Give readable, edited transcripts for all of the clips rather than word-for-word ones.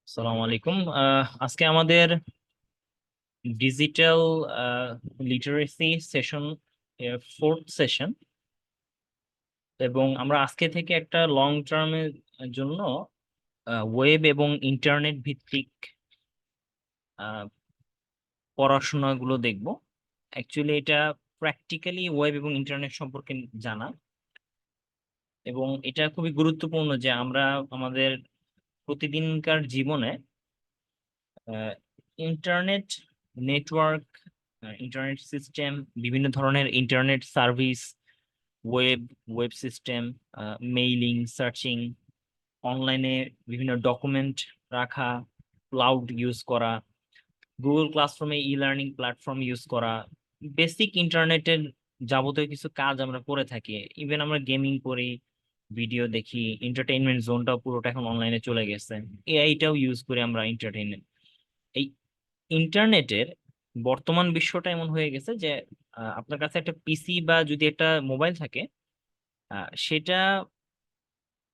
আসসালামু আলাইকুম। আজকে আমাদের digital literacy session fourth session, এবং আমরা আজকে থেকে একটা লং টার্মের জন্য ওয়েব এবং ইন্টারনেট ভিত্তিক আহ, পড়াশোনাগুলো দেখব। অ্যাকচুয়ালি এটা প্র্যাকটিক্যালি ওয়েব এবং ইন্টারনেট সম্পর্কে জানা, এবং এটা খুবই গুরুত্বপূর্ণ যে আমরা আমাদের প্রতিদিনকার জীবনে ইন্টারনেট নেটওয়ার্ক, ইন্টারনেট সিস্টেম, বিভিন্ন ধরনের internet service, web web system, mailing, searching, অনলাইনে বিভিন্ন ডকুমেন্ট রাখা, ক্লাউড ইউজ করা, গুগল ক্লাসরুমে ই লার্নিং প্ল্যাটফর্ম ইউজ করা, বেসিক ইন্টারনেটের যাবতীয় কিছু কাজ আমরা করে থাকি। ইভেন আমরা গেমিং করি, ভিডিও দেখি, এন্টারটেইনমেন্ট জোনটাও পুরোটা এখন অনলাইনে চলে গেছে। এআইটাও ইউজ করি আমরা এন্টারটেইনমেন্ট। এই ইন্টারনেটের বর্তমান বিশ্বটা এমন হয়ে গেছে যে আপনার কাছে একটা পিসি বা যদি একটা মোবাইল থাকে, সেটা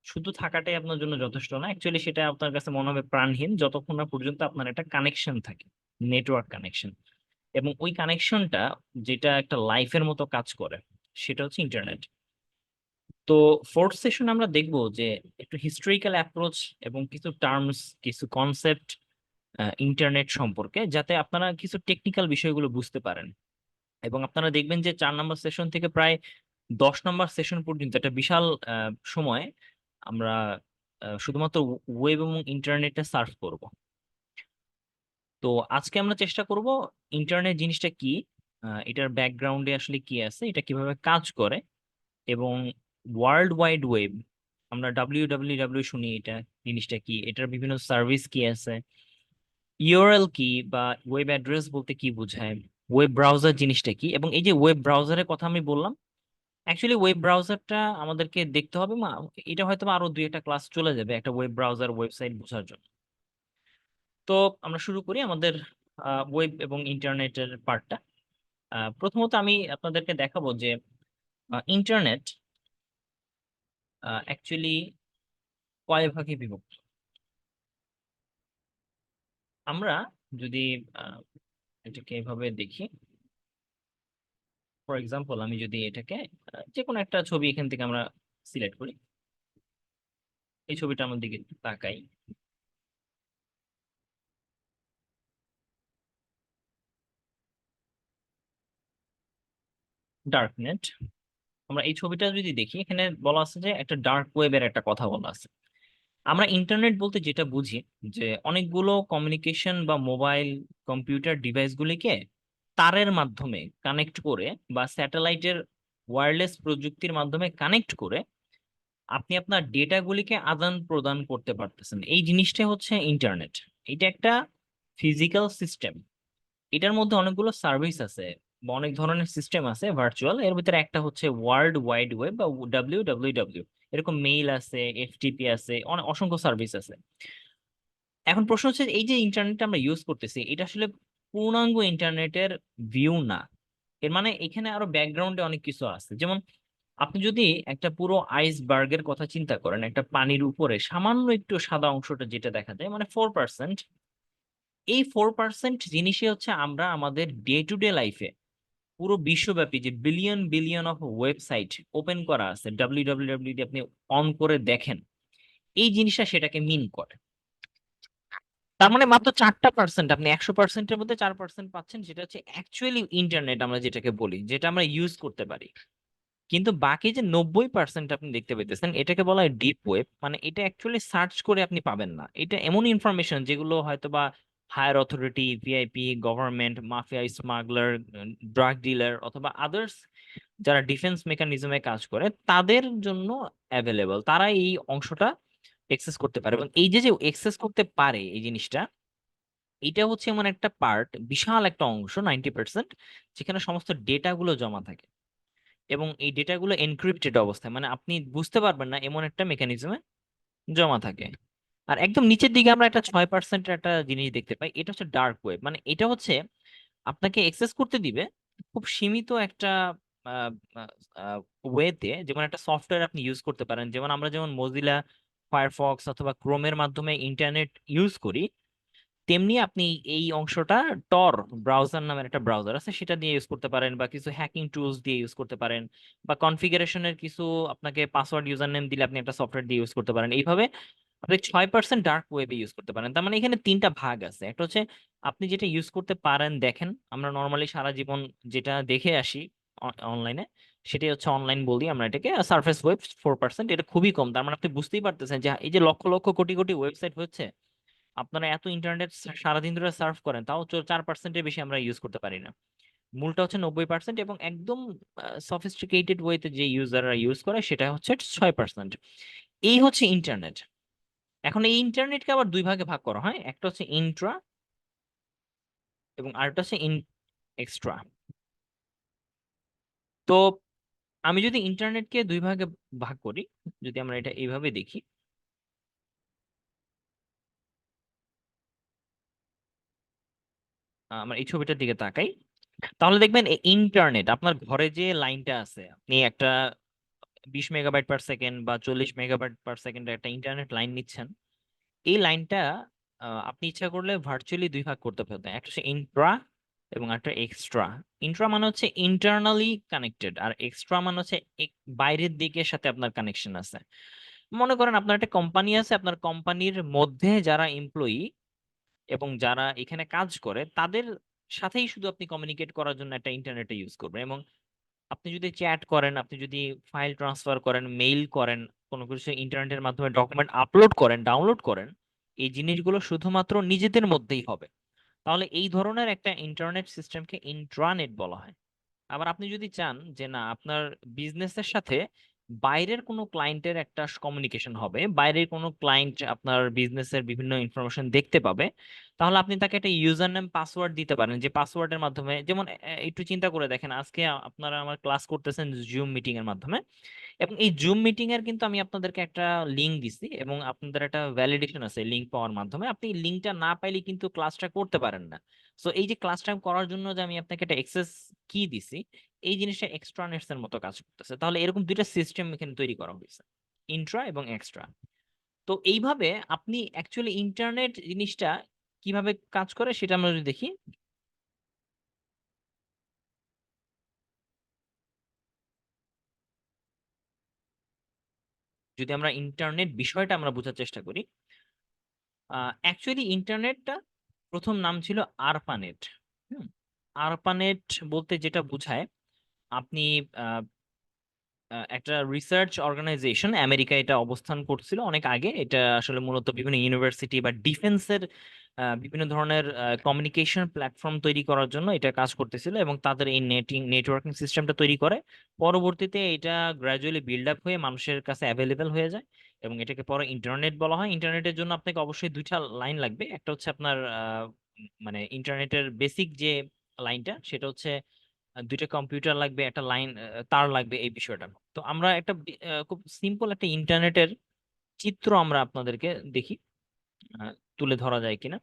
শুধু থাকাটাই আপনার জন্য যথেষ্ট না। অ্যাকচুয়ালি সেটা আপনার কাছে মনে হবে প্রাণহীন যতক্ষণ না পর্যন্ত আপনার একটা কানেকশন থাকে, নেটওয়ার্ক কানেকশন। এবং ওই কানেকশনটা যেটা একটা লাইফের মতো কাজ করে, সেটা হচ্ছে ইন্টারনেট। তো ফোর্থ সেশন আমরা দেখবো যে একটু হিস্টোরিক্যাল অ্যাপ্রোচ এবং কিছু টার্মস, কিছু কনসেপ্ট ইন্টারনেট সম্পর্কে, যাতে আপনারা কিছু টেকনিক্যাল বিষয়গুলো বুঝতে পারেন। এবং আপনারা দেখবেন যে 4 নম্বর সেশন থেকে প্রায় 10 নম্বর সেশন পর্যন্ত একটা বিশাল সময় আমরা শুধুমাত্র ওয়েব এবং ইন্টারনেটে সার্চ করব। তো আজকে আমরা চেষ্টা করব ইন্টারনেট জিনিসটা কি, এটার ব্যাকগ্রাউন্ডে আসলে কি আছে, এটা কিভাবে কাজ করে, এবং ওয়ার্ল্ড ওয়াইড ওয়েব, আমরা ডাব্লিউ শুনি, এটা জিনিসটা কি, এটার বিভিন্ন সার্ভিস কি আছে, ইউআরএল কি বা ওয়েব অ্যাড্রেস বলতে কি বোঝায়, ওয়েব ব্রাউজার জিনিসটা কি। এবং এই যে ওয়েব ব্রাউজারের কথা আমি বললাম, অ্যাকচুয়ালি ওয়েব ব্রাউজারটা আমাদেরকে দেখতে হবে এটা হয়তো বা আরো দুই একটা ক্লাস চলে যাবে একটা ওয়েব ব্রাউজার ওয়েবসাইট বোঝার জন্য। তো আমরা শুরু করি আমাদের ওয়েব এবং ইন্টারনেটের পার্টটা। প্রথমত আমি আপনাদেরকে দেখাবো যে ইন্টারনেট অ্যাকচুয়ালি কয় ভাগে বিভক্ত। আমরা যদি আহ, এটাকে এভাবে দেখি, ফর এক্সাম্পল আমি যদি এটাকে যে কোনো একটা ছবি এখান থেকে আমরা সিলেক্ট করি, এই ছবিটা আমার দিকে তাকাই, ডার্কনেট। আমরা এই ছবিটা যদি দেখি, এখানে বলা আছে যে একটা ডার্ক ওয়েবের একটা কথা বলা আছে। আমরা ইন্টারনেট বলতে যেটা বুঝি যে অনেকগুলো কমিউনিকেশন বা মোবাইল কম্পিউটার ডিভাইসগুলিকে তারের মাধ্যমে কানেক্ট করে বা স্যাটেলাইটের ওয়্যারলেস প্রযুক্তির মাধ্যমে কানেক্ট করে আপনি আপনার ডেটাগুলিকে আদান প্রদান করতে পারতেছেন। এই জিনিসটা হচ্ছে ইন্টারনেট। এটা একটা ফিজিক্যাল সিস্টেম। এটার মধ্যে অনেকগুলো সার্ভিস আছে বা অনেক ধরনের সিস্টেম আছে ভার্চুয়াল। এর ভিতরে একটা হচ্ছে ওয়ার্ল্ড ওয়াইড ওয়েব বা ডাব্লিউ। এরকম মেইল আছে, এফটিপি আছে, অনেক অসংখ্য সার্ভিস আছে। এখন প্রশ্ন হচ্ছে এই যে ইন্টারনেট আমরা ইউজ করতেছি, এটা আসলে পূর্ণাঙ্গ ইন্টারনেটের ভিউ না। এর মানে এখানে আরো ব্যাকগ্রাউন্ডে অনেক কিছু আছে। যেমন আপনি যদি একটা পুরো আইসবার্গের কথা চিন্তা করেন, একটা পানির উপরে সামান্য একটু সাদা অংশটা যেটা দেখা যায়, মানে 4%, এই 4% জিনিসই হচ্ছে আমরা আমাদের ডে টু ডে লাইফে পুরো বিশ্বব্যাপী যে billion billion of website open করা আছে, ডাব্লিউ দিয়ে আপনি অন করে দেখেন, এই জিনিসটা সেটাকে মিন করে। তার মানে মাত্র 4% আপনি 100%-এর মধ্যে 4% পাচ্ছেন, যেটা হচ্ছে অ্যাকচুয়ালি ইন্টারনেট আমরা যেটাকে বলি, যেটা আমরা ইউজ করতে পারি। কিন্তু বাকি যে 90% আপনি দেখতে পেতেছেন, এটাকে বলা হয় ডিপ ওয়েব। মানে এটা অ্যাকচুয়ালি সার্চ করে আপনি পাবেন না। এটা এমন ইনফরমেশন যেগুলো হয়তো বা higher authority, VIP, government, mafia, smuggler, drug dealer অথবা আদার্স যারা ডিফেন্স মেকানিজমে কাজ করে তাদের জন্য অ্যাভেলেবল, তারা এই অংশটা এক্সেস করতে পারে। এবং এই যে যে এক্সেস করতে পারে এই জিনিসটা, এটা হচ্ছে এমন একটা পার্ট, বিশাল একটা অংশ, 90%, যেখানে সমস্ত ডেটাগুলো জমা থাকে। এবং এই ডেটাগুলো এনক্রিপ্টেড অবস্থায়, মানে আপনি বুঝতে পারবেন না, এমন একটা মেকানিজমে জমা থাকে। আর একদম নিচের দিকে আমরা একটা 6%-এর একটা জিনিস দেখতে পাই, এটা হচ্ছে ডার্ক ওয়েব। মানে এটা হচ্ছে আপনাকে এক্সেস করতে দিবে খুব সীমিত একটা ওয়েতে, যেমন একটা সফটওয়্যার আপনি ইউজ করতে পারেন। যেমন আমরা যেমন মজিলা ফায়ারফক্স অথবা ক্রোমের মাধ্যমে ইন্টারনেট ইউজ করি, তেমনি আপনি এই অংশটা টর ব্রাউজার নামের একটা ব্রাউজার আছে সেটা দিয়ে ইউজ করতে পারেন, বা কিছু হ্যাকিং টুলস দিয়ে ইউজ করতে পারেন, বা কনফিগারেশনের কিছু আপনাকে পাসওয়ার্ড ইউজার নেম দিলে আপনি একটা সফটওয়্যার দিয়ে ইউজ করতে পারেন। এইভাবে আপনি 6% ডার্ক ওয়েবে ইউজ করতে পারেন। তার মানে এখানে তিনটা ভাগ আছে। একটা হচ্ছে আপনি যেটা ইউজ করতে পারেন, দেখেন আমরা নর্মালি সারা জীবন যেটা দেখে আসি অনলাইনে, সেটাই হচ্ছে অনলাইন বলি আমরা এটাকে। সারফেস ওয়েব 4%, এটা খুবই কম। তার মানে আপনি বুঝতেই পারতেছেন যে এই যে লক্ষ লক্ষ কোটি কোটি ওয়েবসাইট হচ্ছে, আপনারা এত ইন্টারনেট সারাদিন ধরে সার্ভ করেন, তাও 4%-এর বেশি আমরা ইউজ করতে পারি না। মূলটা হচ্ছে 90%, এবং একদম সফিস্টিকেটেড ওয়েতে যে ইউজাররা ইউজ করে সেটা হচ্ছে 6%। এই হচ্ছে ইন্টারনেট। এখন এই ইন্টারনেটকে আবার দুই ভাগে ভাগ করা হয়, একটা হচ্ছে ইন্ট্রা এবং আরেকটা হচ্ছে এক্সট্রা। তো আমি যদি ইন্টারনেটকে দুই ভাগে ভাগ করি, যদি আমরা এটা এইভাবে দেখি, আমরা এই ছবিটার দিকে তাকাই, তাহলে দেখবেন ইন্টারনেট আপনার ঘরে যে লাইনটা আছে, আপনি একটা 20 মেগাবাইট পার সেকেন্ড বা 40 মেগাবাইট পার সেকেন্ড একটা ইন্টারনেট লাইন নিচ্ছেন। এই লাইনটা আপনি ইচ্ছা করলে ভার্চুয়ালি দুই ভাগ করতে পারতেন, একটা হচ্ছে ইন্ট্রা এবং একটা এক্সট্রা। ইন্ট্রা মানে হচ্ছে ইন্টারনালি কানেক্টেড, আর এক্সট্রা মানে হচ্ছে বাইরের দিকের সাথে আপনার কানেকশন আছে। মনে করেন আপনার একটা কোম্পানি আছে, আপনার কোম্পানির মধ্যে যারা এমপ্লয়ি এবং যারা এখানে কাজ করে তাদের সাথেই শুধু আপনি কমিউনিকেট করার জন্য একটা ইন্টারনেটে ইউজ করবেন। এবং আপনি যদি চ্যাট করেন, আপনি যদি ফাইল ট্রান্সফার করেন, মেইল করেন, কোনো কিছু ইন্টারনেটের মাধ্যমে ডকুমেন্ট আপলোড করেন, ডাউনলোড করেন, এই জিনিসগুলো শুধুমাত্র নিজেদের মধ্যেই হবে। তাহলে এই ধরনের একটা ইন্টারনেট সিস্টেমকে ইন্ট্রানেট বলা হয়। আবার আপনি যদি চান যে না, আপনার বিজনেসের সাথে বাইরের কোনো ক্লায়েন্টের একটা কমিউনিকেশন হবে, বাইরের কোনো ক্লায়েন্ট আপনার বিজনেসের বিভিন্ন ইনফরমেশন দেখতে পাবে, তাহলে আপনি তাকে একটা ইউজার নেম পাসওয়ার্ড দিতে পারেন, যে পাসওয়ার্ডের মাধ্যমে, যেমন একটু চিন্তা করে দেখেন, আজকে আপনারা আমার ক্লাস করতেছেন জুম মিটিং এর মাধ্যমে, এবং এই জুম মিটিং এর কিন্তু আমি আপনাদেরকে একটা লিংক দিছি, এবং আপনাদের একটা ভ্যালিডেশন আছে লিংক পাওয়ার মাধ্যমে। আপনি লিংকটা না পাইলে কিন্তু ক্লাসটা করতে পারেন না। সো এই যে ক্লাসটা করার জন্য যে আমি আপনাকে একটা এক্সেস কি দিছি, এই জিনিসটা এক্সট্রানেটস এর মতো কাজ করতেছে। তাহলে এরকম দুইটা সিস্টেম এখানে তৈরি করা হয়েছে, ইন্ট্রা এবং এক্সট্রা। তো এইভাবে আপনি অ্যাকচুয়ালি ইন্টারনেট জিনিসটা কিভাবে কাজ করে সেটা আমরা যদি দেখি, যদি আমরা ইন্টারনেট বিষয়টা আমরা বোঝার চেষ্টা করি, অ্যাকচুয়ালি ইন্টারনেটটা প্রথম নাম ছিল আরপানেট। হুম, আরপানেট বলতে যেটা বোঝায়, আপনি আহ, একটা রিসার্চ অর্গানাইজেশন আমেরিকায় এটা অবস্থান করছিল অনেক আগে। এটা আসলে মূলত বিভিন্ন ইউনিভার্সিটি বা ডিফেন্সের বিভিন্ন ধরনের কমিউনিকেশন প্ল্যাটফর্ম তৈরি করার জন্য এটা কাজ করতেছিল, এবং তাদের এই নেটওয়ার্কিং সিস্টেমটা তৈরি করে। পরবর্তীতে এটা গ্র্যাজুয়ালি বিল্ড আপ হয়ে মানুষের কাছে অ্যাভেলেবেল হয়ে যায়, এবং এটাকে পরে ইন্টারনেট বলা হয়। ইন্টারনেটের জন্য আপনাকে অবশ্যই দুইটা লাইন লাগবে। একটা হচ্ছে আপনার মানে ইন্টারনেটের বেসিক যে লাইনটা, সেটা হচ্ছে দুইটা কম্পিউটার লাগবে, একটা লাইন তার লাগবে, এই বিষয়টা। তো আমরা একটা খুব সিম্পল একটা ইন্টারনেটের চিত্র আমরা আপনাদেরকে দেখি, তুলে ধরা যায় কিনা।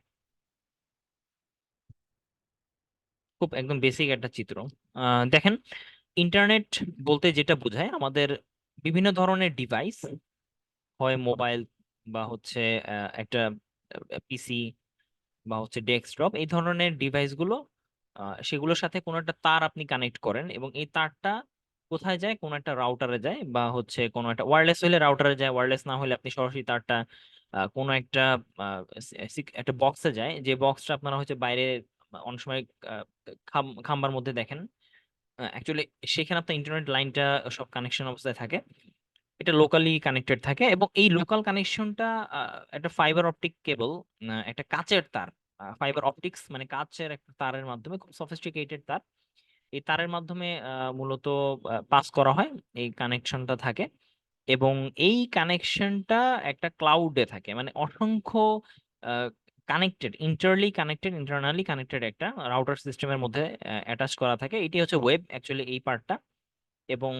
খুব একদম বেসিক একটা চিত্র। দেখেন, ইন্টারনেট বলতে যেটা বোঝায়, আমাদের বিভিন্ন ধরনের ডিভাইস, হয় মোবাইল বা হচ্ছে একটা পিসি বা হচ্ছে ডেস্কটপ, এই ধরনের ডিভাইসগুলো, সেগুলোর সাথে কোনো একটা তার আপনি কানেক্ট করেন, এবং এই তারটা কোথায় যায়, কোনো একটা রাউটারে যায়, বা হচ্ছে কোনো একটা ওয়্যারলেস হলে রাউটারে যায়, ওয়্যারলেস না হলে আপনি সরাসরি তারটা কোনো একটা একটা বক্সে যায়, যে বক্সটা আপনারা হচ্ছে বাইরে অনেক সময় আহ, খাম্বার মধ্যে দেখেন। অ্যাকচুয়ালি সেখানে আপনার ইন্টারনেট লাইনটা সব কানেকশন অবস্থায় থাকে, এটা লোকালি কানেক্টেড থাকে, এবং এই লোকাল কানেকশনটা একটা ফাইবার অপটিক কেবল, একটা কাচের তার, ফাইবার অপটিক্স মানে কাচের একটা তারের মাধ্যমে, খুব সফিস্টিকেটেড তার, এই তারের মাধ্যমে মূলত পাস করা হয়, এই কানেকশনটা থাকে। এবং এই কানেকশনটা একটা ক্লাউডে থাকে, মানে অসংখ্য কানেক্টেড, ইন্টারনালি কানেক্টেড একটা রাউটার সিস্টেমের মধ্যে অ্যাটাচ করা থাকে। এটি হচ্ছে ওয়েব অ্যাকচুয়ালি এই পার্টটা। এবং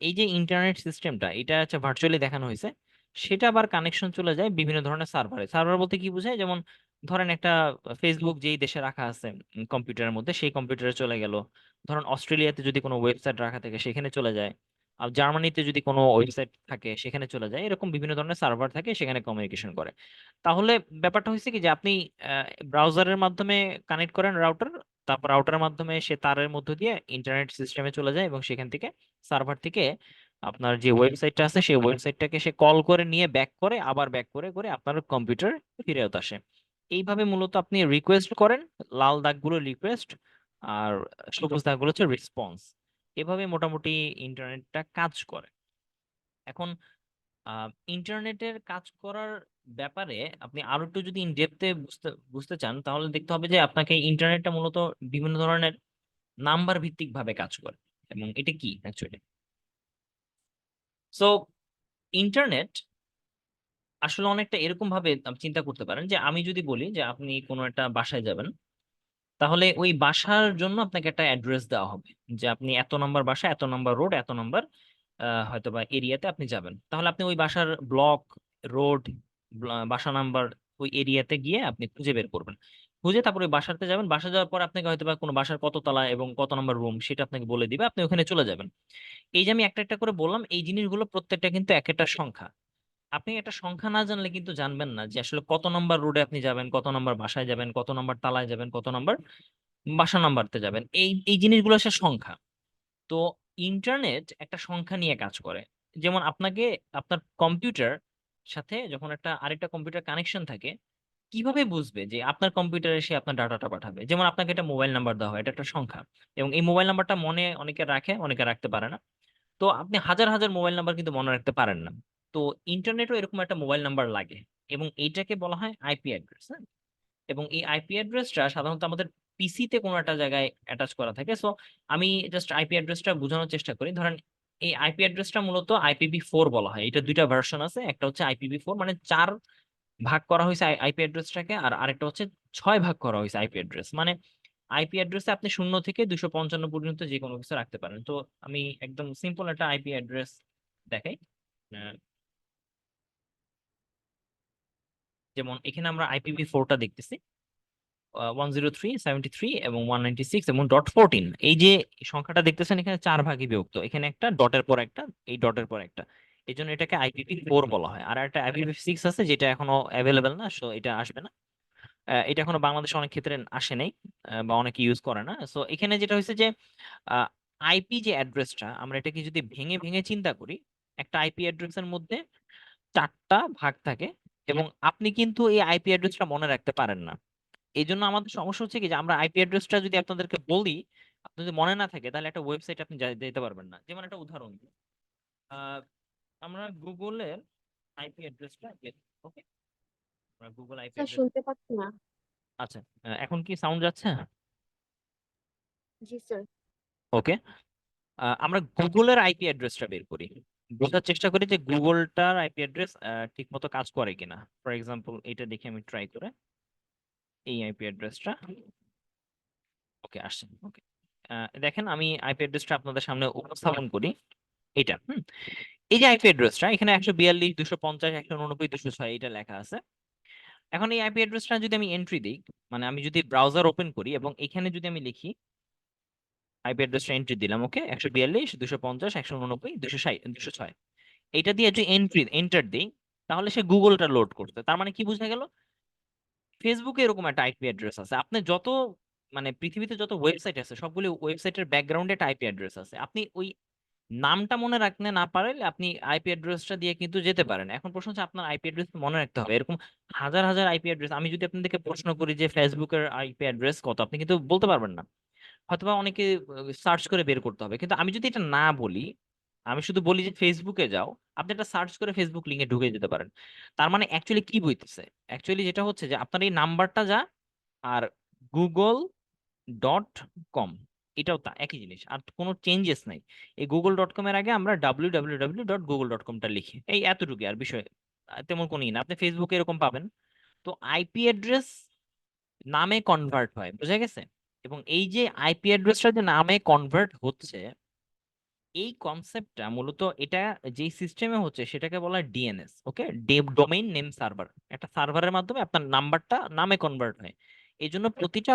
এই যে ইন্টারনেট সিস্টেমটা, এটা হচ্ছে ভার্চুয়ালি দেখানো হয়েছে, সেটা আবার কানেকশন চলে যায় বিভিন্ন ধরনের সার্ভারে। সার্ভার বলতে কি বোঝায়, যেমন ধরেন একটা ফেসবুক যেই দেশে রাখা আছে কম্পিউটারের মধ্যে, সেই কম্পিউটারে চলে গেল। ধরেন অস্ট্রেলিয়াতে যদি কোনো ওয়েবসাইট রাখা থাকে সেখানে চলে যায়। জার্মানিতে যদি কোনো ওয়েবসাইট থাকে সেখানে চলে যায়, এরকম বিভিন্ন ধরনের সার্ভার থাকে সেখানে কমিউনিকেশন করে। তাহলে ব্যাপারটা হচ্ছে কি যে আপনি ব্রাউজারের মাধ্যমে কানেক্ট করেন রাউটার, তারপর রাউটারের মাধ্যমে সে তারের মধ্য দিয়ে ইন্টারনেট সিস্টেমে চলে যায় এবং সেখান থেকে সার্ভার থেকে আপনার যে ওয়েবসাইটটা আছে সেই ওয়েবসাইটটাকে সে কল করে নিয়ে ব্যাক করে, আবার ব্যাক করে করে আপনার কম্পিউটার ফিরত আসে। এইভাবে মূলত আপনি রিকোয়েস্ট করেন, লাল দাগগুলো রিকোয়েস্ট আর সবুজ দাগগুলো হচ্ছে রেসপন্স। এভাবে মোটামুটি ইন্টারনেটটা কাজ করে। এখন ইন্টারনেটের কাজ করার ব্যাপারে আপনি আরো একটু যদি ইন ডেপথে বুঝতে বুঝতে চান, তাহলে দেখতে হবে যে আপনাকে ইন্টারনেটটা মূলত বিভিন্ন ধরনের নাম্বার ভিত্তিক ভাবে কাজ করে। এবং এটা কি অ্যাকচুয়ালি, সো ইন্টারনেট আসলে অনেকটা এরকম ভাবে আপনি চিন্তা করতে পারেন যে আমি যদি বলি যে আপনি কোনো একটা বাসায় যাবেন, তাহলে ওই বাসার জন্য আপনাকে একটা অ্যাড্রেস দেওয়া হবে যে আপনি এত নম্বর বাসা, এত নম্বর রোড, এত নম্বর হয়তো বা এরিয়াতে আপনি যাবেন। তাহলে আপনি ওই বাসার ব্লক, রোড, বাসা নাম্বার, ওই এরিয়াতে গিয়ে আপনি খুঁজে বের করবেন। খুঁজে তারপর ওই বাসাতে যাবেন, বাসা যাওয়ার পর আপনাকে হয়তো বা কোনো বাসার কত তলা এবং কত নম্বর রুম সেটা আপনাকে বলে দিবে, আপনি ওখানে চলে যাবেন। এই যে আমি একটা একটা করে বললাম, এই জিনিসগুলো প্রত্যেকটা কিন্তু এক একটা সংখ্যা। আপনি একটা সংখ্যা না জানলে কিন্তু জানবেন না যে আসলে কত নম্বর রোডে আপনি যাবেন, কত নম্বর বাসায় যাবেন, কত নম্বর তালায় যাবেন, কত নম্বর বাসা নাম্বারতে যাবেন। এই এই জিনিসগুলো হচ্ছে সংখ্যা। তো ইন্টারনেট একটা সংখ্যা নিয়ে কাজ করে। যেমন আপনাকে আপনার কম্পিউটার সাথে যখন একটা আরেকটা কম্পিউটার কানেকশন থাকে, কিভাবে বুঝবে যে আপনার কম্পিউটারে সে আপনার ডাটাটা পাঠাবে? যেমন আপনাকে একটা মোবাইল নাম্বার দেওয়া হয়, এটা একটা সংখ্যা, এবং এই মোবাইল নাম্বারটা মনে অনেকে রাখে, অনেকে রাখতে পারে না। তো আপনি হাজার হাজার মোবাইল নাম্বার কিন্তু মনে রাখতে পারেন না। তো ইন্টারনেটও এরকম একটা মোবাইল নাম্বার লাগে, এবং এইটাকে বলা হয় আইপি অ্যাড্রেস। এবং এই আইপি অ্যাড্রেসটা সাধারণত আমাদের পিসিতে কোনো একটা জায়গায় অ্যাটাচ করা থাকে। সো আমি জাস্ট আইপি অ্যাড্রেসটা বোঝানোর চেষ্টা করি। ধরেন এই আইপি অ্যাড্রেসটা মূলত IPv4 বলা হয়। এটা দুইটা ভার্সন আছে, একটা হচ্ছে IPv4 মানে 4 ভাগ করা হয়েছে আইপি অ্যাড্রেসটাকে, আর আরেকটা হচ্ছে 6 ভাগ করা হয়েছে আইপি অ্যাড্রেস। মানে আইপি অ্যাড্রেসে আপনি 0 থেকে 255 পর্যন্ত যে কোনো কিছু রাখতে পারেন। তো আমি একদম সিম্পল একটা আইপি অ্যাড্রেস দেখাই। আহ, যেমন এখানে আমরা IPv4টা দেখতেছি, 103.73 এবং 196 এবং .14। এই যে সংখ্যাটা দেখতেছেন এখানে 4 ভাগে বিভক্ত, এখানে একটা ডটের পর একটা, এই ডটের পর একটা। এই জন্য এটাকে IPv4 বলা হয়। আর একটা IPv6 আছে যেটা এখনো অ্যাভেলেবেল না, সো এটা আসবে না। এটা এখনো বাংলাদেশে অনেক ক্ষেত্রে আসে নাই, বা অনেকে ইউজ করে না। সো এখানে যেটা হয়েছে যে আইপি যে অ্যাড্রেসটা, আমরা এটাকে যদি ভেঙে ভেঙে চিন্তা করি, একটা আইপি অ্যাড্রেসের মধ্যে 4টা ভাগ থাকে, এবং আপনি কিন্তু এই আইপি অ্যাড্রেসটা মনে রাখতে পারেন না। এই জন্য আমাদের সমস্যা হচ্ছে কি যে আমরা আইপি অ্যাড্রেসটা যদি আপনাদেরকে বলি, আপনার যদি মনে না থাকে, তাহলে একটা ওয়েবসাইট আপনি যেতে পারবেন না। যেমন একটা উদাহরণ দিই, আহ, আমরা গুগলের আইপি অ্যাড্রেসটা, ওকে, আমরা গুগল আইপি স্যার অ্যাড্রেস। শুনতে পাচ্ছি না। আচ্ছা, এখন কি সাউন্ড যাচ্ছে? জি স্যার। ওকে, আমরা গুগলের আইপি অ্যাড্রেসটা বের করি, বোঝার চেষ্টা করি যে গুগলটার আইপি অ্যাড্রেস ঠিক মতো কাজ করে কিনা। ফর এক্সাম্পল এটা দেখে আমি ট্রাই করে এই আইপি অ্যাড্রেসটা, ওকে আসছে, ওকে। দেখেন আমি আইপি অ্যাড্রেসটা আপনাদের সামনে উপস্থাপন করি। এটা এই যে আইপি অ্যাড্রেসটা, এখানে 142.250.189.206 এটা লেখা আছে। এখন এই আইপি অ্যাড্রেসটা যদি আমি এন্ট্রি দিই, মানে আমি যদি ব্রাউজার ওপেন করি এবং এখানে যদি আমি লিখি আইপি অ্যাড্রেসটা এন্ট্রি দিলাম, ওকে, 142.250.189.206, এটা দিয়ে যদি এন্টার দিই, তাহলে সে গুগলটা লোড করতে। তার মানে কি বোঝা গেল? ফেসবুকে এরকম একটা আইপি অ্যাড্রেস আছে। আপনি যত মানে পৃথিবীতে যত ওয়েবসাইট আছে সবগুলো ওয়েবসাইটের ব্যাকগ্রাউন্ডে একটা আইপি অ্যাড্রেস আছে। আপনি ওই নামটা মনে রাখতে না পারলে আপনি আইপি অ্যাড্রেসটা দিয়ে কিন্তু যেতে পারেন। এখন প্রশ্ন হচ্ছে আপনার আইপি অ্যাড্রেস মনে রাখতে হবে। এরকম হাজার হাজার আইপি অ্যাড্রেস, আমি যদি আপনাদেরকে প্রশ্ন করি যে ফেসবুকের আইপি অ্যাড্রেস কত, আপনি কিন্তু বলতে পারবেন না। হয়তোবা অনেকে সার্চ করে বের করতে হবে। কিন্তু আমি যদি এটা না বলি, আমি শুধু বলি যে ফেসবুকে যাও, আপনি একটা সার্চ করে ফেসবুক লিংকে ঢুকে যেতে পারেন। তার মানে অ্যাকচুয়ালি কি বইতেছে? অ্যাকচুয়ালি যেটা হচ্ছে যে আপনার এই নাম্বারটা যা, আর google.com, এটাও তা একই জিনিস, আর কোনো চেঞ্জেস নাই। এই google.com এর আগে আমরা www.google.com-টা লিখি, এই এতটুকু, আর বিষয় তেমন কোনো ই না। আপনি ফেসবুকে এরকম পাবেন। তো আইপি অ্যাড্রেস নামে কনভার্ট হয়, বুঝা গেছে? এবং এই যে আইপি অ্যাড্রেসটা যে নামে কনভার্ট হচ্ছে, এই কনসেপ্টটা মূলত এটা যেই সিস্টেমে হচ্ছে সেটাকে বলা হয় ডিএনএস, ওকে, ডোমেইন নেম সার্ভার। একটা সার্ভারের মাধ্যমে আপনার নাম্বারটা নামে কনভার্ট হয়। এই জন্য প্রতিটা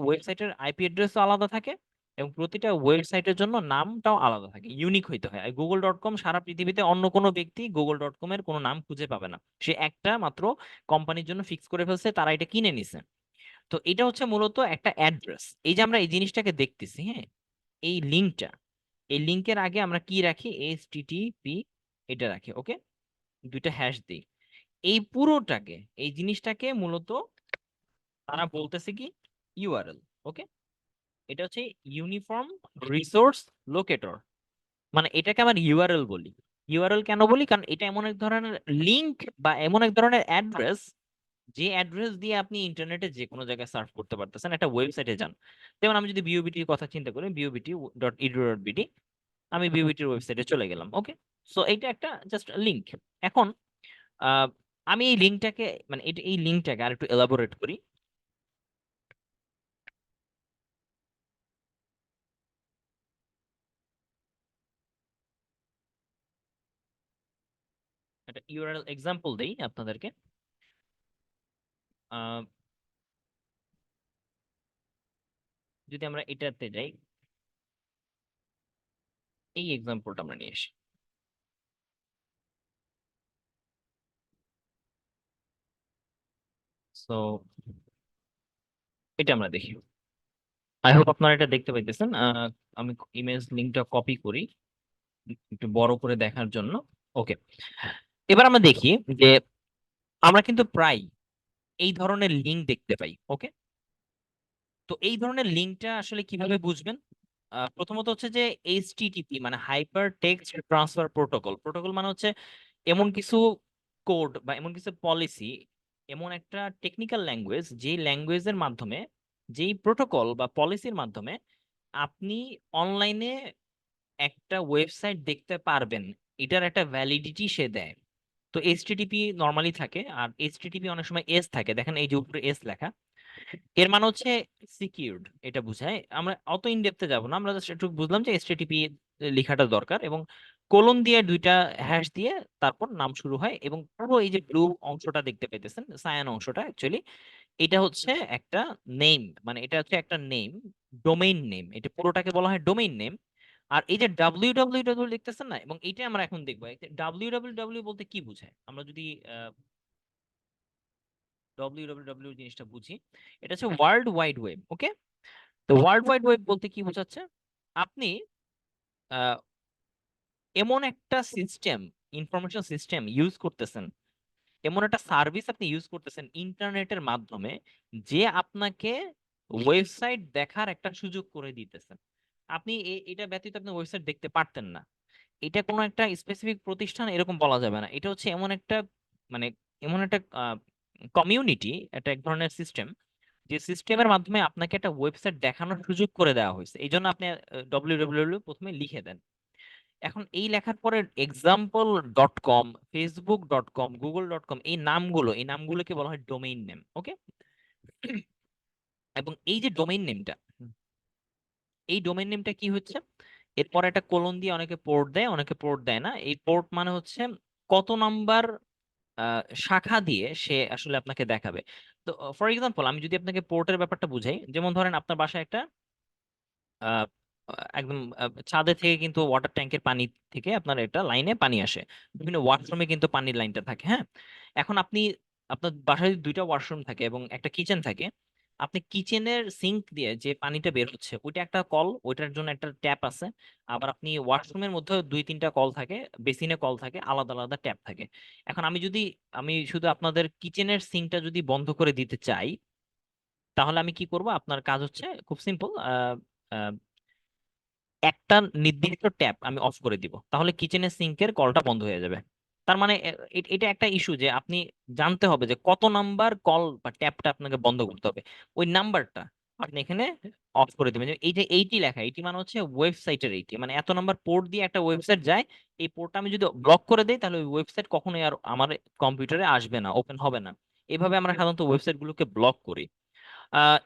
ওয়েবসাইটের আইপি অ্যাড্রেসও আলাদা থাকে, এবং প্রতিটা ওয়েবসাইটের জন্য নামটাও আলাদা থাকে, ইউনিক হইতে হয়। আর গুগল.কম সারা পৃথিবীতে অন্য কোনো ব্যক্তি গুগল.কম এর কোনো নাম খুঁজে পাবে না, সে একটা মাত্র কোম্পানির জন্য ফিক্স করে ফেলছে, তারা এটা কিনে নিছে। তো এটা হচ্ছে মূলত একটা অ্যাড্রেস। এই যে আমরা এই জিনিসটাকে দেখতেছি, হ্যাঁ, এই লিঙ্কটা, এই লিঙ্কের আগে আমরা কি রাখি, HTTP এটা রাখি, ওকে, দুইটা হ্যাশ দিই। এই পুরোটাকে, এই জিনিসটাকে মূলত তারা বলতেছে কি, ইউআরএল, ওকে। এটা হচ্ছে ইউনিফর্ম রিসোর্স লোকেটর, মানে এটাকে আমার ইউআরএল বলি। ইউআরএল কেন বলি, কারণ এটা এমন এক ধরনের লিংক বা এমন এক ধরনের অ্যাড্রেস, যে অ্যাড্রেস দিয়ে আপনি ইন্টারনেটে যে কোনো জায়গায় সার্চ করতে পারতেছেন, একটা ওয়েবসাইটে যান। যেমন আমি যদি বিওবিটির কথা চিন্তা করি, biobit.edu.bd, আমি বিওবিটির ওয়েবসাইটে চলে গেলাম, ওকে। সো এইটা একটা জাস্ট লিংক। এখন আহ, আমি এই লিঙ্কটাকে, মানে এটা, এই লিঙ্কটাকে আর একটু এলাবোরেট করি। একটা ইউআরএল এক্সাম্পল দেই আপনাদেরকে। আহ, যদি আমরা এটাতে যাই, এই এক্সাম্পলটা আমরা নিয়ে আসি। সো এটা আমরা দেখি, আই হোপ আপনারা এটা দেখতে পাইতেছেন। আমি ইমেজ লিঙ্কটা কপি করি একটু বড় করে দেখার জন্য, ওকে। এবার আমরা দেখি যে আমরা কিন্তু প্রায় এই ধরনের লিঙ্ক দেখতে পাই, ওকে। তো এই ধরনের লিঙ্কটা আসলে কিভাবে বুঝবেন? প্রথমত হচ্ছে যে HTTP মানে hyper text transfer protocol. Protocol মানে হচ্ছে এমন কিছু কোড বা এমন কিছু পলিসি, এমন একটা টেকনিক্যাল ল্যাঙ্গুয়েজ, যেই ল্যাঙ্গুয়েজের মাধ্যমে, যেই প্রোটোকল বা পলিসির মাধ্যমে আপনি অনলাইনে একটা ওয়েবসাইট দেখতে পারবেন, এটার একটা ভ্যালিডিটি সে দেয়। তো HTTP নর্মালি থাকে, আর HTTP অনেক সময় এস থাকে, দেখেন এই যে উপরে এস লেখা, এর মানে হচ্ছে সিকিউরড, এটা বুঝায়। আমরা অত ইন ডেপথে যাব না, আমরা জাস্ট একটু বুঝলাম যে HTTP লেখাটা দরকার, এবং কোলন দিয়ে দুইটা হ্যাশ দিয়ে তারপর নাম শুরু হয়, এবং পুরো এই যে ব্লু অংশটা দেখতে পাইতেছেন, সায়ান অংশটা, অ্যাকচুয়ালি এটা হচ্ছে একটা নেম, মানে এটা হচ্ছে একটা নেম, ডোমেইন নেম, এটা পুরোটাকে বলা হয় ডোমেইন নেম। আর এই যে www দেখতেছেন না, এবং এইটা আমরা এখন দেখবো www বলতে কি বোঝায়। আমরা যদি www জিনিসটা বুঝি, এটা হচ্ছে ওয়ার্ল্ড ওয়াইড ওয়েব, ওকে। তো ওয়ার্ল্ড ওয়াইড ওয়েব বলতে কি বোঝাচ্ছে, আপনি আহ, এমন একটা সিস্টেম, ইনফরমেশন সিস্টেম ইউজ করতেছেন, এমন একটা সার্ভিস আপনি ইউজ করতেছেন ইন্টারনেটের মাধ্যমে, যে আপনাকে ওয়েবসাইট দেখার একটা সুযোগ করে দিতেছেন। আপনি এটা ব্যতীত আপনি ওয়েবসাইট দেখতে পারতেন না। এটা কোনো একটা স্পেসিফিক প্রতিষ্ঠান এরকম বলা যাবে না, এটা হচ্ছে এমন একটা, মানে এমন একটা কমিউনিটি, এটা এক ধরনের সিস্টেম, যে সিস্টেমের মাধ্যমে আপনাকে একটা ওয়েবসাইট দেখানোর সুযোগ করে দেওয়া হয়েছে। এই জন্য আপনি www প্রথমে লিখে দেন। এখন এই লেখার পরে example.com, facebook.com, google.com, এই নামগুলোকে বলা হয় ডোমেইন নেম, ওকে। এবং এই যে ডোমেইন নেমটা, এই ডোমেইন নেমটা কি হচ্ছে, এরপর একটা কোলন দিয়ে অনেকে পোর্ট দেয়, অনেকে পোর্ট দেয় না। এই পোর্ট মানে হচ্ছে কত নাম্বার শাখা দিয়ে সে আসলে আপনাকে দেখাবে। তো ফর এক্সাম্পল, আমি যদি আপনাকে পোর্টের ব্যাপারটা বুঝাই, যেমন ধরেন আপনার বাসায় একটা আহ, একদম ছাদে থেকে কিন্তু ওয়াটার ট্যাঙ্কের পানি থেকে আপনার একটা লাইনে পানি আসে, বিভিন্ন ওয়াশরুমে কিন্তু পানির লাইনটা থাকে, হ্যাঁ। এখন আপনি, আপনার বাসায় যদি দুইটা ওয়াশরুম থাকে এবং একটা কিচেন থাকে, আপনি কিচেনের সিঙ্ক দিয়ে যে পানিটা বের হচ্ছে ওইটা একটা কল, ওইটার জন্য একটা ট্যাপ আছে। আবার আপনি ওয়াশরুমের মধ্যে দুই তিনটা কল থাকে, বেসিনে কল থাকে, আলাদা আলাদা ট্যাপ থাকে। এখন আমি শুধু আপনাদের কিচেনের সিঙ্কটা যদি বন্ধ করে দিতে চাই, তাহলে আমি কি করব, আপনার কাজ হচ্ছে খুব সিম্পল, একটা নির্দিষ্ট ট্যাপ আমি অফ করে দিব, তাহলে কিচেনের সিঙ্কের কলটা বন্ধ হয়ে যাবে। তার মানে এটা একটা ইস্যু যে আপনি জানতে হবে যে কত নাম্বার কল বা ট্যাপটা আপনাকে বন্ধ করতে হবে, ওই নাম্বারটা আপনি এখানে অফ করে দিবেন। যে এই যে এইটি লেখা, এইটি মানে হচ্ছে ওয়েবসাইটের এইটি, মানে এত নাম্বার পোর্ট দিয়ে একটা ওয়েবসাইট যায়, এই পোর্টটা আমি যদি ব্লক করে দেই, তাহলে ওই ওয়েবসাইট কখনোই আর আমার কম্পিউটারে আসবে না, ওপেন হবে না। এভাবে আমরা সাধারণত ওয়েবসাইট গুলোকে ব্লক করি।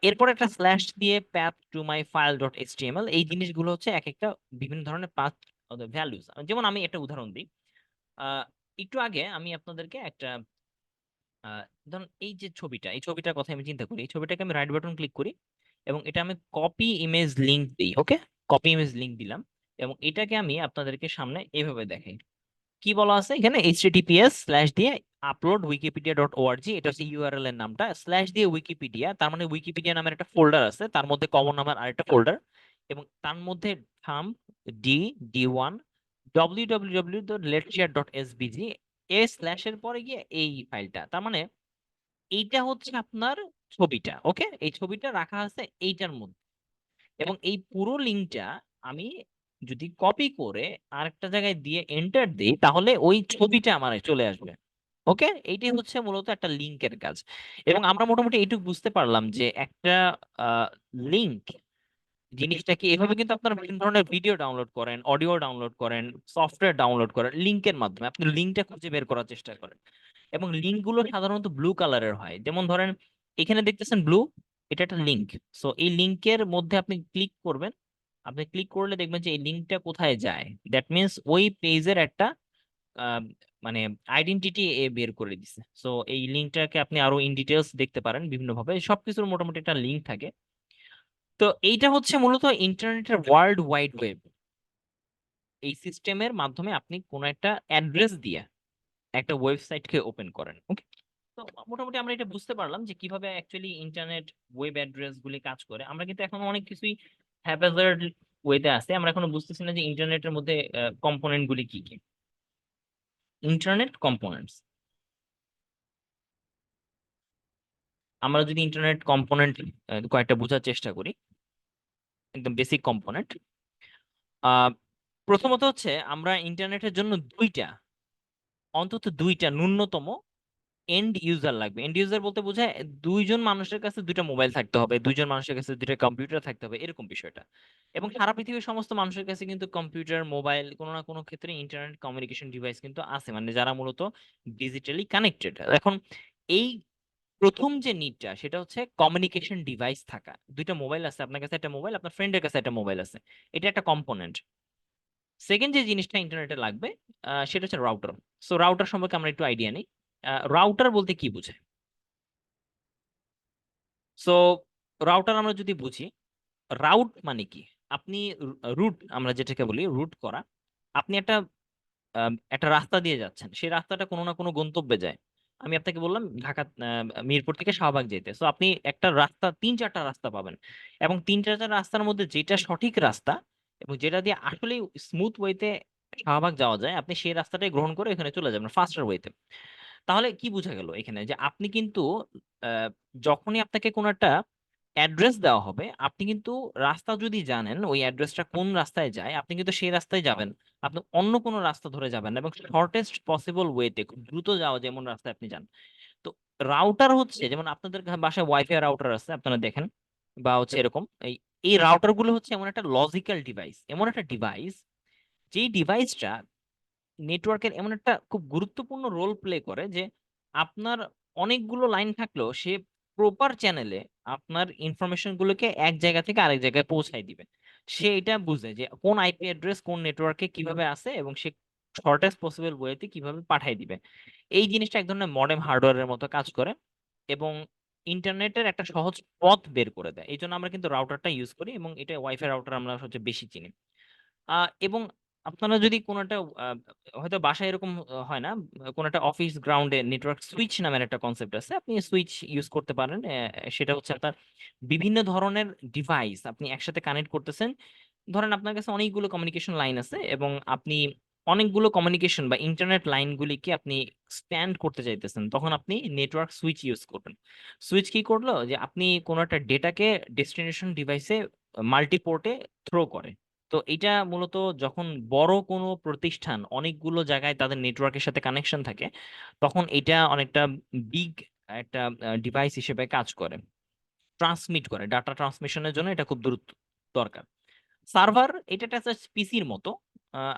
এরপর একটা স্ল্যাশ দিয়ে path to my file dot HTML, এই জিনিসগুলো হচ্ছে এক একটা বিভিন্ন ধরনের পাথ ভ্যালুজ। যেমন আমি একটা উদাহরণ দিই। আহ, একটু আগে আমি আপনাদেরকে একটা ধরুন এই যে ছবিটা, এই ছবিটার কথা আমি চিন্তা করি, এই ছবিটাকে আমি রাইট বাটন ক্লিক করি, এবং এটা আমি কপি ইমেজ লিংক দিই। ওকে, কপি ইমেজ লিংক দিলাম এবং এটাকে আমি আপনাদেরকে সামনে এভাবে দেখাই। কি বলা আছে এখানে, এইচটিটিপিএস স্ল্যাশ দিয়ে আপলোড উইকিপিডিয়া ডট ওআরজি, এটা হচ্ছে ইউআরএল এর নামটা, স্ল্যাশ দিয়ে উইকিপিডিয়া, তার মানে উইকিপিডিয়া নামের একটা ফোল্ডার আছে, তার মধ্যে কমন নামের আরেকটা ফোল্ডার, এবং তার মধ্যে থাম্ব ডি1 www.letshare.svg, এ স্ল্যাশ এর পরে গিয়ে এই ফাইলটা, তার মানে এইটা হচ্ছে আপনার ছবিটা। ওকে, এই ছবিটা রাখা আছে এইটার মধ্যে, এবং এই পুরো লিঙ্কটা আমি যদি কপি করে আরেকটা জায়গায় দিয়ে এন্টার দিই তাহলে ওই ছবিটা আমার চলে আসবে। ওকে, এইটাই হচ্ছে মূলত একটা লিঙ্কের কাজ। এবং আমরা মোটামুটি এইটুকু বুঝতে পারলাম যে একটা লিঙ্ক জিনিসটা কি, এভাবে কিন্তু আপনারা বিভিন্ন ধরনের ভিডিও ডাউনলোড করেন, অডিও ডাউনলোড করেন, সফটওয়্যার ডাউনলোড করেন লিঙ্কের মাধ্যমে, আপনি লিঙ্কটা খুঁজে বের করার চেষ্টা করেন। এবং লিঙ্ক গুলো সাধারণত ব্লু কালারের হয়, যেমন ধরেন এখানে দেখতেছেন ব্লু, এটা একটা লিঙ্ক। সো এই লিঙ্কের মধ্যে আপনি ক্লিক করবেন, আপনি ক্লিক করলে দেখবেন যে এই লিঙ্কটা কোথায় যায়, দ্যাট মিনস ওই পেজের একটা আহ, মানে আইডেন্টিটি এ বের করে দিছে। সো এই লিঙ্কটাকে আপনি আরো ইন ডিটেলস দেখতে পারেন বিভিন্ন ভাবে, সবকিছুর মোটামুটি একটা লিঙ্ক থাকে। তো এইটা হচ্ছে মূলত ইন্টারনেটের ওয়ার্ল্ড ওয়াইড ওয়েব। এই সিস্টেমের মাধ্যমে আপনি কোনো একটা অ্যাড্রেস দিয়ে একটা ওয়েবসাইটকে ওপেন করেন। ওকে, তো মোটামুটি আমরা এটা বুঝতে পারলাম যে কিভাবে অ্যাকচুয়ালি ইন্টারনেট ওয়েব অ্যাড্রেস গুলি কাজ করে। আমরা কিন্তু এখন অনেক কিছুই হ্যাপাজার্ড ওয়েতে আছে, আমরা এখনো বুঝতেছি না যে ইন্টারনেটের মধ্যে কম্পোনেন্ট গুলি কি কি। ইন্টারনেট কম্পোনেন্টস, আমরা যদি ইন্টারনেট কম্পোনেন্ট কয়েকটা বোঝার চেষ্টা করি, একদম বেসিক কম্পোনেন্ট। আহ প্রথমত হচ্ছে আমরা ইন্টারনেটের জন্য অন্তত দুইটা ন্যূনতম এন্ড ইউজার লাগবে। এন্ড ইউজার বলতে বোঝায় দুইজন মানুষের কাছে দুইটা মোবাইল থাকতে হবে, দুইজন মানুষের কাছে দুইটা কম্পিউটার থাকতে হবে, এরকম বিষয়টা। এবং সারা পৃথিবীর সমস্ত মানুষের কাছে কিন্তু কম্পিউটার, মোবাইল, কোনো না কোনো ক্ষেত্রে ইন্টারনেট কমিউনিকেশন ডিভাইস কিন্তু আছে, মানে যারা মূলত ডিজিটালি কানেক্টেড। এখন এই প্রথম যে নিডটা সেটা হচ্ছে কমিউনিকেশন ডিভাইস থাকা। দুইটা মোবাইল আছে, আপনার কাছে একটা মোবাইল, আপনার ফ্রেন্ডের কাছে একটা মোবাইল আছে, এটা একটা কম্পোনেন্ট। সেকেন্ড যে জিনিসটা ইন্টারনেটে লাগবে সেটা হচ্ছে রাউটার। সো রাউটার সম্পর্কে আমরা একটু আইডিয়া নিই। রাউটার বলতে কি বুঝায়? সো রাউটার আমরা যদি বুঝি, রাউট মানে কি, আপনি রুট, আমরা যেটাকে বলি রুট করা, আপনি একটা রাস্তা দিয়ে যাচ্ছেন, সেই রাস্তাটা কোনো না কোনো গন্তব্যে যায়। আমি আপনাকে বললাম ঢাকা মিরপুর থেকে শাহবাগ যেতে, সো আপনি একটা রাস্তা, তিন চারটা রাস্তা পাবেন, এবং তিন চারটা রাস্তার মধ্যে যেটা সঠিক রাস্তা এবং যেটা দিয়ে আসলেই স্মুথ ওয়েতে শাহবাগ যাওয়া যায়, আপনি সেই রাস্তাটাই গ্রহণ করে এখানে চলে যাবেন ফাস্টার ওয়েতে। তাহলে কি বোঝা গেল এখানে, যে আপনি কিন্তু আহ, যখনই আপনাকে কোনো একটা অ্যাড্রেস দেওয়া হবে, আপনি কিন্তু রাস্তা যদি জানেন ওই অ্যাড্রেসটা কোন রাস্তায় যায়, আপনি কিন্তু সেই রাস্তায় যাবেন, আপনি অন্য কোনো রাস্তা ধরে যাবেন না, এবং শর্টেস্ট পসিবল ওয়েতে খুব দ্রুত যাওয়া যেমন রাস্তায় আপনি যান। তো রাউটার হচ্ছে, যেমন আপনাদের বাসায় ওয়াইফাই রাউটার আছে আপনারা দেখেন, বা হচ্ছে এরকম, এই এই রাউটার গুলো হচ্ছে এমন একটা লজিক্যাল ডিভাইস, এমন একটা ডিভাইস, যেই ডিভাইসটা নেটওয়ার্কের এমন একটা খুব গুরুত্বপূর্ণ রোল প্লে করে যে আপনার অনেকগুলো লাইন থাকলেও সে প্রপার চ্যানেলে আপনার ইনফরমেশন গুলোকে এক জায়গা থেকে আরেক জায়গায় পৌঁছায় দিবে। সে এটা বুঝে যে কোন আইপি অ্যাড্রেস কোন নেটওয়ার্কে কিভাবে আছে, এবং সে শর্টেস্ট পসিবল ওয়েতে কিভাবে পাঠিয়ে দিবে। এই জিনিসটা এক ধরনের মডেম হার্ডওয়্যারের মতো কাজ করে, এবং ইন্টারনেটের একটা সহজ পথ বের করে দেয়। এই জন্য আমরা কিন্তু রাউটারটা ইউজ করি, এবং এটা ওয়াইফাই রাউটার আমরা সবচেয়ে বেশি চিনি। এবং আপনারা যদি কোনো একটা হয়তো বাসায় এরকম হয় না, কোনো একটা অফিস গ্রাউন্ডে নেটওয়ার্ক সুইচ নামের একটা কনসেপ্ট আছে, আপনি সুইচ ইউজ করতে পারেন। সেটা হচ্ছে আপনার বিভিন্ন ধরনের ডিভাইস আপনি একসাথে কানেক্ট করতেছেন। ধরেন আপনার কাছে অনেকগুলো কমিউনিকেশন লাইন আছে, এবং আপনি অনেকগুলো কমিউনিকেশন বা ইন্টারনেট লাইনগুলিকে আপনি স্প্যান করতে চাইতেছেন, তখন আপনি নেটওয়ার্ক সুইচ ইউজ করবেন। সুইচ কি করলো, যে আপনি কোনো একটা ডেটাকে ডেস্টিনেশন ডিভাইসে মাল্টিপোর্টে থ্রো করে। তো এটা মূলত যখন বড় কোনো প্রতিষ্ঠান অনেকগুলো জায়গায় তাদের নেটওয়ার্কের সাথে কানেকশন থাকে, তখন এটা অনেকটা বিগ একটা ডিভাইস হিসেবে কাজ করে, ট্রান্সমিট করে, ডাটা ট্রান্সমিশনের জন্য এটা খুব দ্রুত দরকার। সার্ভার এটা একটা পিসির মতো।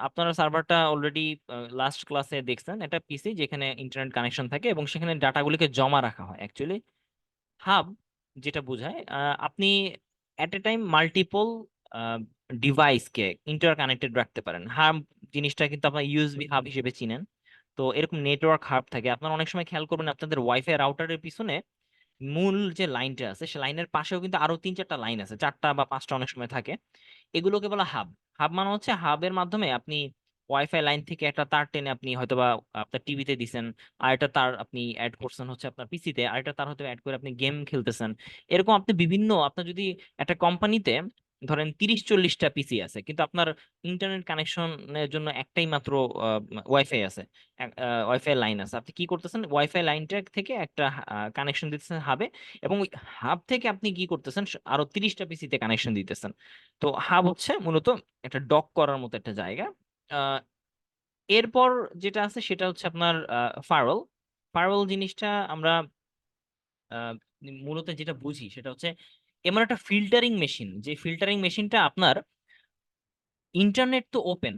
আপনারা সার্ভারটা অলরেডি লাস্ট ক্লাসে দেখছেন, একটা পিসি যেখানে ইন্টারনেট কানেকশন থাকে এবং সেখানে ডাটাগুলিকে জমা রাখা হয় অ্যাকচুয়ালি। হাব যেটা বোঝায় আপনি এট এ টাইম মাল্টিপল ডিভাইসকে ইন্টার কানেক্টেড রাখতে পারেন। হাব জিনিসটা কিন্তু আপনার ইউএসবি হাব হিসেবে চিনেন। তো এরকম নেটওয়ার্ক হাব থাকে, আপনারা অনেক সময় খেয়াল করবেন আপনাদের ওয়াইফাই রাউটারের পিছনে মূল যে লাইনটা আছে সে লাইনের পাশেও কিন্তু আরো 3-4টা লাইন আছে, 4টা বা 5টা অনেক সময় থাকে। এগুলোকে বলা হাব। হাব মানে হচ্ছে হাবের মাধ্যমে আপনি ওয়াইফাই লাইন থেকে একটা তার টেনে আপনি হয়তোবা আপনার টিভিতে দিছেন, আর একটা তার আপনি অ্যাড করছেন হচ্ছে আপনার পিসিতে, আর একটা তার হয়তো অ্যাড করে আপনি গেম খেলতেছেন। এরকম আপনি বিভিন্ন, আপনার যদি একটা কোম্পানিতে ধরেন 30-40টা পিসি আছে, কিন্তু আপনার ইন্টারনেট কানেকশনের জন্য একটাই মাত্র ওয়াইফাই আছে, ওয়াইফাই লাইন আছে, আপনি কি করতেছেন, ওয়াইফাই লাইনটা থেকে একটা কানেকশন দিতেছেন হাবে, এবং ওই হাব থেকে আপনি কি করতেছেন, আরো 30টা পিসিতে কানেকশন দিতেছেন। তো হাব হচ্ছে মূলত একটা ডক করার মতো একটা জায়গা। আহ, এরপর যেটা আছে সেটা হচ্ছে আপনার ফায়ারওয়াল। ফায়ারওয়াল জিনিসটা আমরা আহ, মূলত যেটা বুঝি সেটা হচ্ছে এমন একটা ফিল্টারিং মেশিন, যে ফিল্টারিং মেশিনটা আপনার ইন্টারনেট তো ওপেন,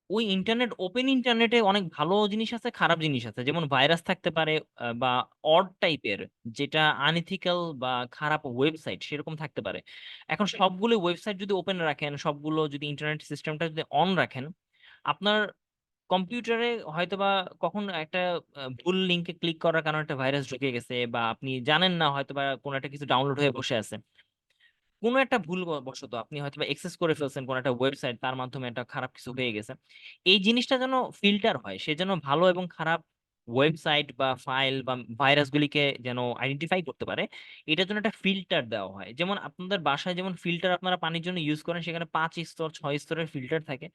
ওই ইন্টারনেট ওপেন ইন্টারনেটে অনেক ভালো জিনিস আছে, খারাপ জিনিস আছে, যেমন ভাইরাস থাকতে পারে, বা অড টাইপের, যেটা আনইথিক্যাল বা খারাপ ওয়েবসাইট সেরকম থাকতে পারে। এখন সবগুলো ওয়েবসাইট যদি ওপেন রাখেন, সবগুলো যদি ইন্টারনেট সিস্টেমটা যদি অন রাখেন, আপনার কম্পিউটারে হয়তোবা কখন একটা ভুল লিঙ্কে ক্লিক করার কারণে একটা ভাইরাস ঢুকে গেছে, বা আপনি জানেন না হয়তোবা কোনো একটা কিছু ডাউনলোড হয়ে বসে আছে, কোনো একটা ভুল বশত আপনি হয়তো অ্যাক্সেস করে ফেলছেন কোনো একটা ওয়েবসাইট, তার মাধ্যমে একটা খারাপ কিছু হয়ে গেছে। এই জিনিসটা যেন ফিল্টার হয়, সে যেন ভালো এবং খারাপ ওয়েবসাইট বা ফাইল বা ভাইরাসগুলিকে যেন আইডেন্টিফাই করতে পারে, এটার জন্য একটা ফিল্টার দেওয়া হয়। যেমন আপনাদের বাসায় যেমন ফিল্টার আপনারা পানির জন্য ইউজ করেন, সেখানে 5 স্তর 6 স্তরের ফিল্টার থাকে।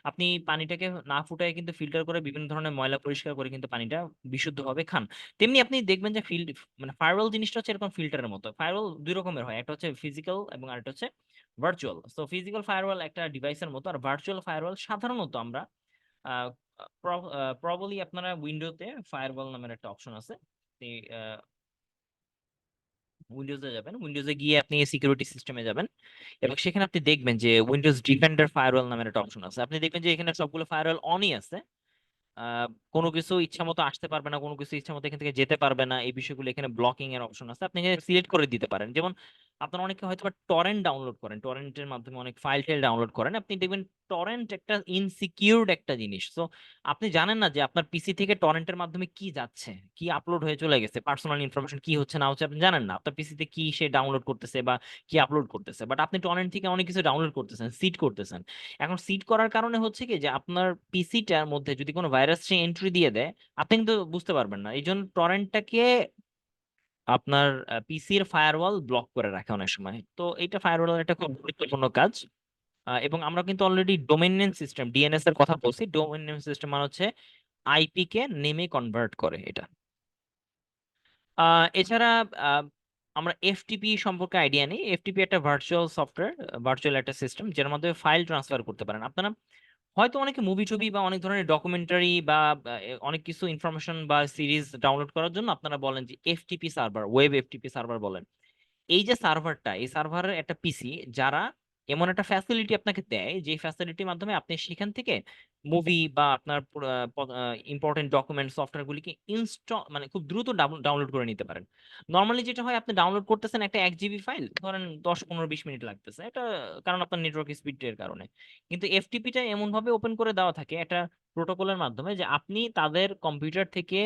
আপনি পানিটাকে না ফুটায় কিন্তু ফিল্টার করে বিভিন্ন ধরনের ময়লা পরিষ্কার করে কিন্তু পানিটা বিশুদ্ধভাবে খান। তেমনি আপনি দেখবেন যে মানে ফায়ারওয়াল জিনিসটা হচ্ছে এরকম ফিল্টারের মতো। ফায়ারওয়াল দুই রকমের হয়, একটা হচ্ছে ফিজিক্যাল এবং আরেকটা হচ্ছে ভার্চুয়াল। তো ফিজিক্যাল ফায়ারওয়াল একটা ডিভাইসের মতো, আর ভার্চুয়াল ফায়ারওয়াল সাধারণত আমরা প্রবাবলি আপনারা উইন্ডোতে ফায়ারওয়াল নামের একটা অপশন আছে, উইন্ডোজে যাবেন, উইন্ডোজে গিয়ে আপনি সিকিউরিটি সিস্টেমে যাবেন, এবং সেখানে আপনি দেখবেন যে উইন্ডোজ ডিফেন্ডার ফায়ারওয়াল নামের একটা অপশন আছে। আপনি দেখবেন যে এখানে সবগুলো ফায়ারওয়াল অনই আছে, আহ, কোনো কিছু ইচ্ছা মতো আসতে পারবে না, কোনো কিছু ইচ্ছা মতো এখান থেকে যেতে পারবে না, এই বিষয়গুলো এখানে ব্লকিং এর অপশন আছে, আপনি এখানে সিলেক্ট করে দিতে পারেন। যেমন আপনারা অনেকে হয়তো টরেন্ট ডাউনলোড করেন, টরেন্টের মাধ্যমে অনেক ফাইল টাইল ডাউনলোড করেন, আপনি দেখবেন টরেন্ট একটা ইনসিকিউরড একটা জিনিস। তো আপনি জানেন না যে আপনার পিসি থেকে টরেন্টের মাধ্যমে কি যাচ্ছে, কি আপলোড হয়ে চলে গেছে, পার্সোনাল ইনফরমেশন কি হচ্ছে না হচ্ছে আপনি জানেন না, আপনার পিসিতে কি সে ডাউনলোড করতেছে বা কি আপলোড করতেছে, বাট আপনি টরেন্ট থেকে অনেক কিছু ডাউনলোড করতেছেন, সিড করতেছেন। এখন সিড করার কারণে হচ্ছে কি যে আপনার পিসিটার মধ্যে যদি কোনো ভাইরাস সে এন্ট্রি দিয়ে দেয়, আপনি কিন্তু বুঝতে পারবেন না। এই জন্য টরেন্টটাকে আপনার পিসির ফায়ারওয়াল ব্লক করে রাখে অনেক সময়। তো এইটা ফায়ারওয়ালের একটা খুব গুরুত্বপূর্ণ কাজ। এবং আমরা কিন্তু already domain name system DNS এর কথা বলছি। ডোমেইন নেম সিস্টেম মানে হচ্ছে আইপি কে নেমে কনভার্ট করে এটা। এছাড়া আহ, আমরা এফটিপি সম্পর্কে আইডিয়া নেই। এফটিপি একটা ভার্চুয়াল সফটওয়্যার, ভার্চুয়াল একটা সিস্টেম, যেটার মাধ্যমে ফাইল ট্রান্সফার করতে পারেন আপনারা। হয়তো অনেকে মুভি টুবি বা অনেক ধরনের ডকুমেন্টারি বা অনেক কিছু ইনফরমেশন বা সিরিজ ডাউনলোড করার জন্য আপনারা বলেন যে FTP server, web FTP server বলেন। এই যে সার্ভারটা, এই সার্ভারের একটা পিসি যারা এমন একটা ফ্যাসিলিটি আপনাকে দেয়, যে ফ্যাসিলিটির মাধ্যমে আপনি সেখান থেকে মুভি বা আপনার ইম্পর্টেন্ট ডকুমেন্ট সফটওয়্যার গুলিকে ইনস্টল মানে খুব দ্রুত ডাউনলোড করে নিতে পারেন। নর্মালি যেটা হয়, আপনি ডাউনলোড করতেছেন একটা 1 জিবি ফাইল, ধরেন 10-15-20 মিনিট লাগতেছে এটা, কারণ আপনার নেটওয়ার্ক স্পিডের কারণে। কিন্তু এফটিপিটা এমন ভাবে ওপেন করে দেওয়া থাকে একটা প্রোটোকলের মাধ্যমে, যে আপনি তাদের কম্পিউটার থেকে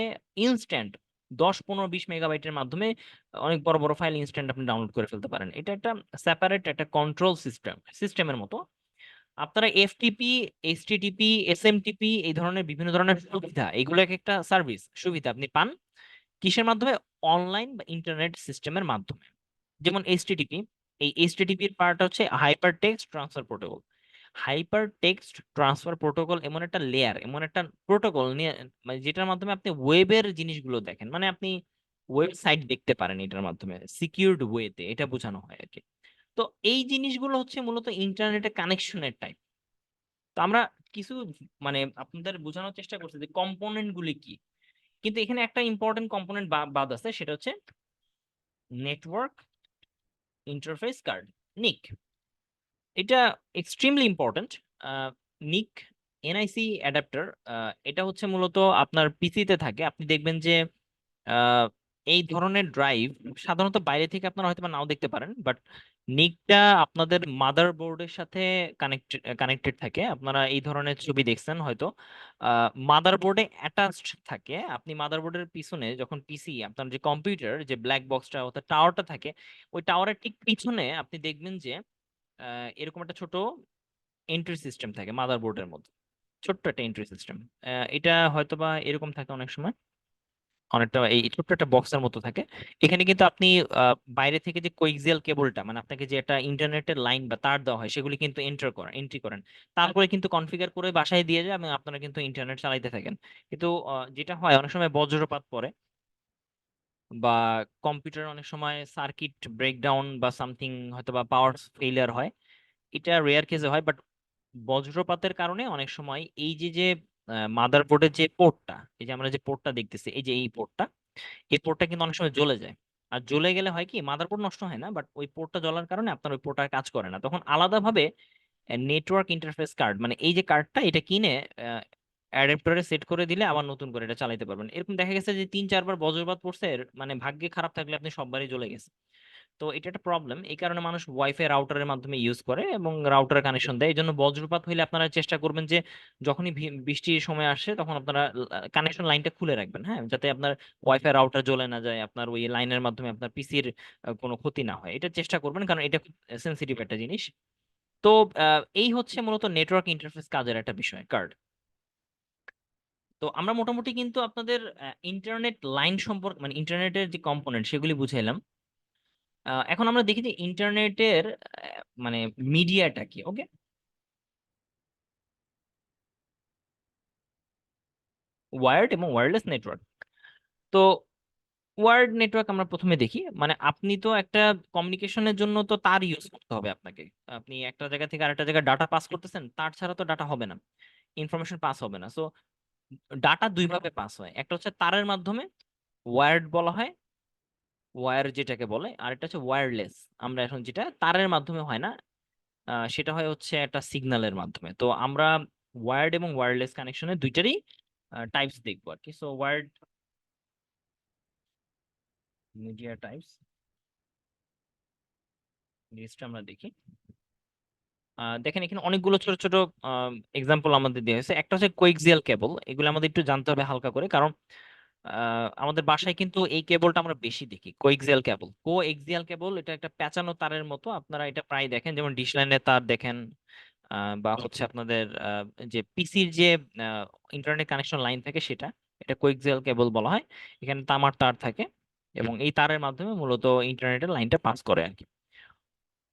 ইনস্ট্যান্ট 10-15-20 মেগাবাইটের মাধ্যমে অনেক বড় বড় ফাইল ইনস্ট্যান্ট আপনি ডাউনলোড করে ফেলতে পারেন। এটা একটা সেপারেট একটা কন্ট্রোল সিস্টেমের মতো। আপনারা এফটিপি, এইচটিটিপি, এসএমটিপি এই ধরনের বিভিন্ন ধরনের সুবিধা, এগুলো এক একটা সার্ভিস সুবিধা আপনি পান কিসের মাধ্যমে? অনলাইন বা ইন্টারনেট সিস্টেমের মাধ্যমে। যেমন এইচটিটিপি, এই এইচটিটিপির পার্ট হচ্ছে hyper text transfer protocol. Hyper text transfer protocol এমন একটা লেয়ার, এমন একটা প্রোটোকল নিয়ে, মানে যেটার মাধ্যমে আপনি ওয়েবের জিনিসগুলো দেখেন, মানে আপনি ওয়েবসাইট দেখতে পারেন এটার মাধ্যমে সিকিউরড ওয়েতে, এটা বোঝানো হয় আর কি। তো এই জিনিসগুলো হচ্ছে মূলত ইন্টারনেটে কানেকশনের টাইপ। তো আমরা কিছু মানে আপনাদের বোঝানোর চেষ্টা করছি যে কম্পোনেন্ট গুলি কি, কিন্তু এখানে একটা ইম্পর্টেন্ট কম্পোনেন্ট বাদ আছে, সেটা হচ্ছে নেটওয়ার্ক ইন্টারফেস কার্ড, নিক। এটা এক্সট্রিমলি ইম্পর্ট্যান্ট। নিক, এনআইসি অ্যাডাপ্টার, এটা হচ্ছে মূলত আপনার পিসিতে থাকে। আপনি দেখবেন যে এই ধরনের ড্রাইভ সাধারণত বাইরে থেকে আপনারা হয়তো বা নাও দেখতে পারেন, বাট নিকটা আপনাদের মাদার বোর্ডের সাথে কানেক্টেড থাকে। আপনারা এই ধরনের ছবি দেখছেন হয়তো, মাদার বোর্ডে অ্যাটাচড থাকে। আপনি মাদার বোর্ডের পিছনে যখন পিসি আপনার যে কম্পিউটার যে ব্ল্যাক বক্সটা অর্থাৎ টাওয়ারটা থাকে, ওই টাওয়ারের ঠিক পিছনে আপনি দেখবেন যে এরকম একটা ছোট এন্ট্রি সিস্টেম থাকে মাদার বোর্ডের মধ্যে, ছোট্ট একটা এন্ট্রি সিস্টেম। এটা হয়তোবা এরকম থাকে অনেক সময়, অনেকটা এই ছোট্ট একটা বক্সের মতো থাকে। এখানে কিন্তু আপনি বাইরে থেকে যে কোএক্সিয়াল কেবলটা, মানে আপনাকে যে একটা ইন্টারনেটের লাইন বা তার দেওয়া হয়, সেগুলি কিন্তু এন্ট্রি করেন, তারপরে কিন্তু কনফিগার করে বাসায় দিয়ে যায় এবং আপনারা কিন্তু ইন্টারনেট চালাইতে থাকেন। কিন্তু যেটা হয় অনেক সময় বজ্রপাত পড়ে বা কম্পিউটার অনেক সময় সার্কিট ব্রেকডাউন বা সামথিং, হয়তো বা পাওয়ার ফেলিয়ার হয়। এটা রেয়ার কেসে হয়, বাট বজ্রপাতের কারণে অনেক সময় এই যে যে মাদারবোর্ডের যে পোর্টটা, এই যে আমরা যে পোর্টটা দেখতেছি, এই যে এই পোর্টটা, এই পোর্টটা কিন্তু অনেক সময় জ্বলে যায়। আর জ্বলে গেলে হয় কি, মাদারবোর্ড নষ্ট হয় না, বাট ওই পোর্টটা জ্বলার কারণে আপনার ওই পোর্টটা কাজ করে না। তখন আলাদাভাবে নেটওয়ার্ক ইন্টারফেস কার্ড, মানে এই যে কার্ডটা, এটা কিনে অ্যাডাপ্টারে সেট করে দিলে আবার নতুন করে এটা চালাতে পারবেন। এরকম দেখা গেছে যে 3-4 বার বজ্রপাত পড়ছে, মানে ভাগ্যে খারাপ থাকলে আপনি সববারই জ্বলে গেছে। তো এটা একটা প্রবলেম, এই কারণে মানুষ ওয়াইফাই রাউটারের মাধ্যমে ইউজ করে এবং রাউটার কানেকশন দেয়। এই জন্য বজ্রপাত হইলে আপনারা চেষ্টা করবেন যে যখনই বৃষ্টির সময় আসে তখন আপনারা কানেকশন লাইনটা খুলে রাখবেন, হ্যাঁ, যাতে আপনার ওয়াইফাই রাউটার জ্বলে না যায়, আপনার ওই লাইনের মাধ্যমে আপনার পিসির কোনো ক্ষতি না হয়। এটা চেষ্টা করবেন, কারণ এটা খুব সেন্সিটিভ একটা জিনিস। তো এই হচ্ছে মূলত নেটওয়ার্ক ইন্টারফেস কাজের একটা বিষয়, কার্ড। তো আমরা মোটামুটি কিন্তু আপনাদের ইন্টারনেট লাইন সম্পর্কে, মানে ইন্টারনেটের যে কম্পোনেন্ট সেগুলি বুঝাইলাম। এখন আমরা দেখি যে ইন্টারনেটের মানে মিডিয়াটা কি। ওকে, ওয়ার্ড এবং ওয়্যারলেস নেটওয়ার্ক। তো ওয়ার্ড নেটওয়ার্ক আমরা প্রথমে দেখি। মানে আপনি তো একটা কমিউনিকেশনের জন্য তো তার ইউজ করতে হবে আপনাকে। আপনি একটা জায়গা থেকে আরেকটা জায়গায় ডাটা পাস করতেছেন, তার ছাড়া তো ডাটা হবে না, ইনফরমেশন পাস হবে না। সো ডাটা দুই ভাবে পাস হয়, একটা হচ্ছে তারের মাধ্যমে, ওয়্যার্ড বলা হয়, ওয়্যার যেটাকে বলে, আর একটা হচ্ছে ওয়্যারলেস। আমরা এখন যেটা তারের মাধ্যমে হয় না, সেটা হয় হচ্ছে একটা সিগন্যালের মাধ্যমে। তো আমরা ওয়্যার্ড এবং ওয়্যারলেস কানেকশনের দুইটারই টাইপস দেখবো আর কি। সো ওয়্যার্ড মিডিয়া টাইপস জিনিসটা আমরা দেখি। দেখেন এখানে অনেকগুলো ছোট ছোট এক্সাম্পল আমাদের দেওয়া হয়েছে। একটা হচ্ছে কোএক্সিয়াল কেবল, এগুলো আমাদের একটু জানতে হবে হালকা করে, কারণ আমাদের বাসায় কিন্তু এই কেবলটা আমরা বেশি দেখি। কোএক্সিয়াল কেবল এটা একটা পেঁচানো তারের মতো, আপনারা এটা প্রায় দেখেন, যেমন ডিশ লাইনের তার দেখেন, বা হচ্ছে আপনাদের যে পিসির যে ইন্টারনেট কানেকশন লাইন থাকে সেটা, এটা কোএক্সিয়াল কেবল বলা হয়। এখানে তামার তার থাকে এবং এই তারের মাধ্যমে মূলত ইন্টারনেটের লাইনটা পাস করে আর কি।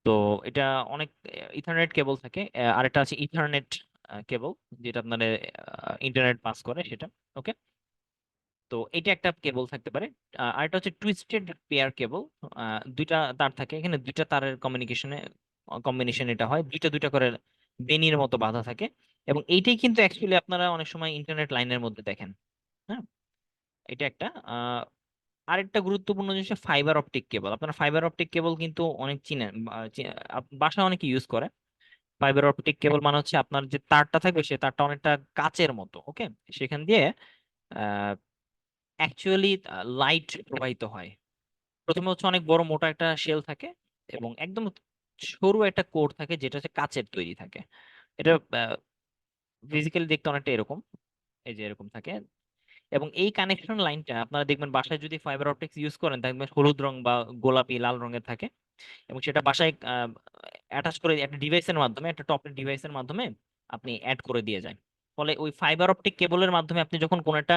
তো এটা অনেক ইথারনেট কেবল থাকে, আরেকটা আছে ইথারনেট কেবল, যেটা আপনার ইন্টারনেট পাস করে সেটা। ওকে, তো এটা একটা কেবল থাকতে পারে। আরেকটা হচ্ছে টুইস্টেড পেয়ার কেবল। দুইটা তার থাকে, এখানে দুইটা তারের কম্বিনেশন এটা হয়, দুইটা দুইটা করে বেনির মতো বাঁধা থাকে। এবং এইটাই কিন্তু অ্যাকচুয়ালি আপনারা অনেক সময় ইন্টারনেট লাইনের মধ্যে দেখেন। হ্যাঁ, এটা একটা আরেকটা গুরুত্বপূর্ণ জিনিস ফাইবার অপটিক কেবল। আপনারা ফাইবার অপটিক কেবল কিন্তু অনেক চিনেন, বাসায় অনেকে ইউজ করে। ফাইবার অপটিক কেবল মানে হচ্ছে আপনার যে তারটা থাকবে সে তারটা অনেকটা কাচের মতো। ওকে, সেখান দিয়ে অ্যাকচুয়ালি লাইট প্রবাহিত হয়। প্রথমে হচ্ছে অনেক বড় মোটা একটা শেল থাকে এবং একদম সরু একটা কোর থাকে যেটা হচ্ছে কাচের তৈরি থাকে। এটা ফিজিক্যালি দেখতে অনেকটা এরকম, এই যে এরকম থাকে। এবং এই কানেকশন লাইনটা আপনারা দেখবেন বাসায় যদি ফাইবার অপটিক্স ইউজ করেন, দেখবেন হলুদ রং বা গোলাপি লাল রঙের থাকে। এবং সেটা বাসায় অ্যাটাচ করে একটা ডিভাইসের মাধ্যমে, একটা টপ ডিভাইসের মাধ্যমে আপনি অ্যাড করে দিয়ে যায়। ফলে ওই ফাইবার অপটিক কেবলের মাধ্যমে আপনি যখন কোনো একটা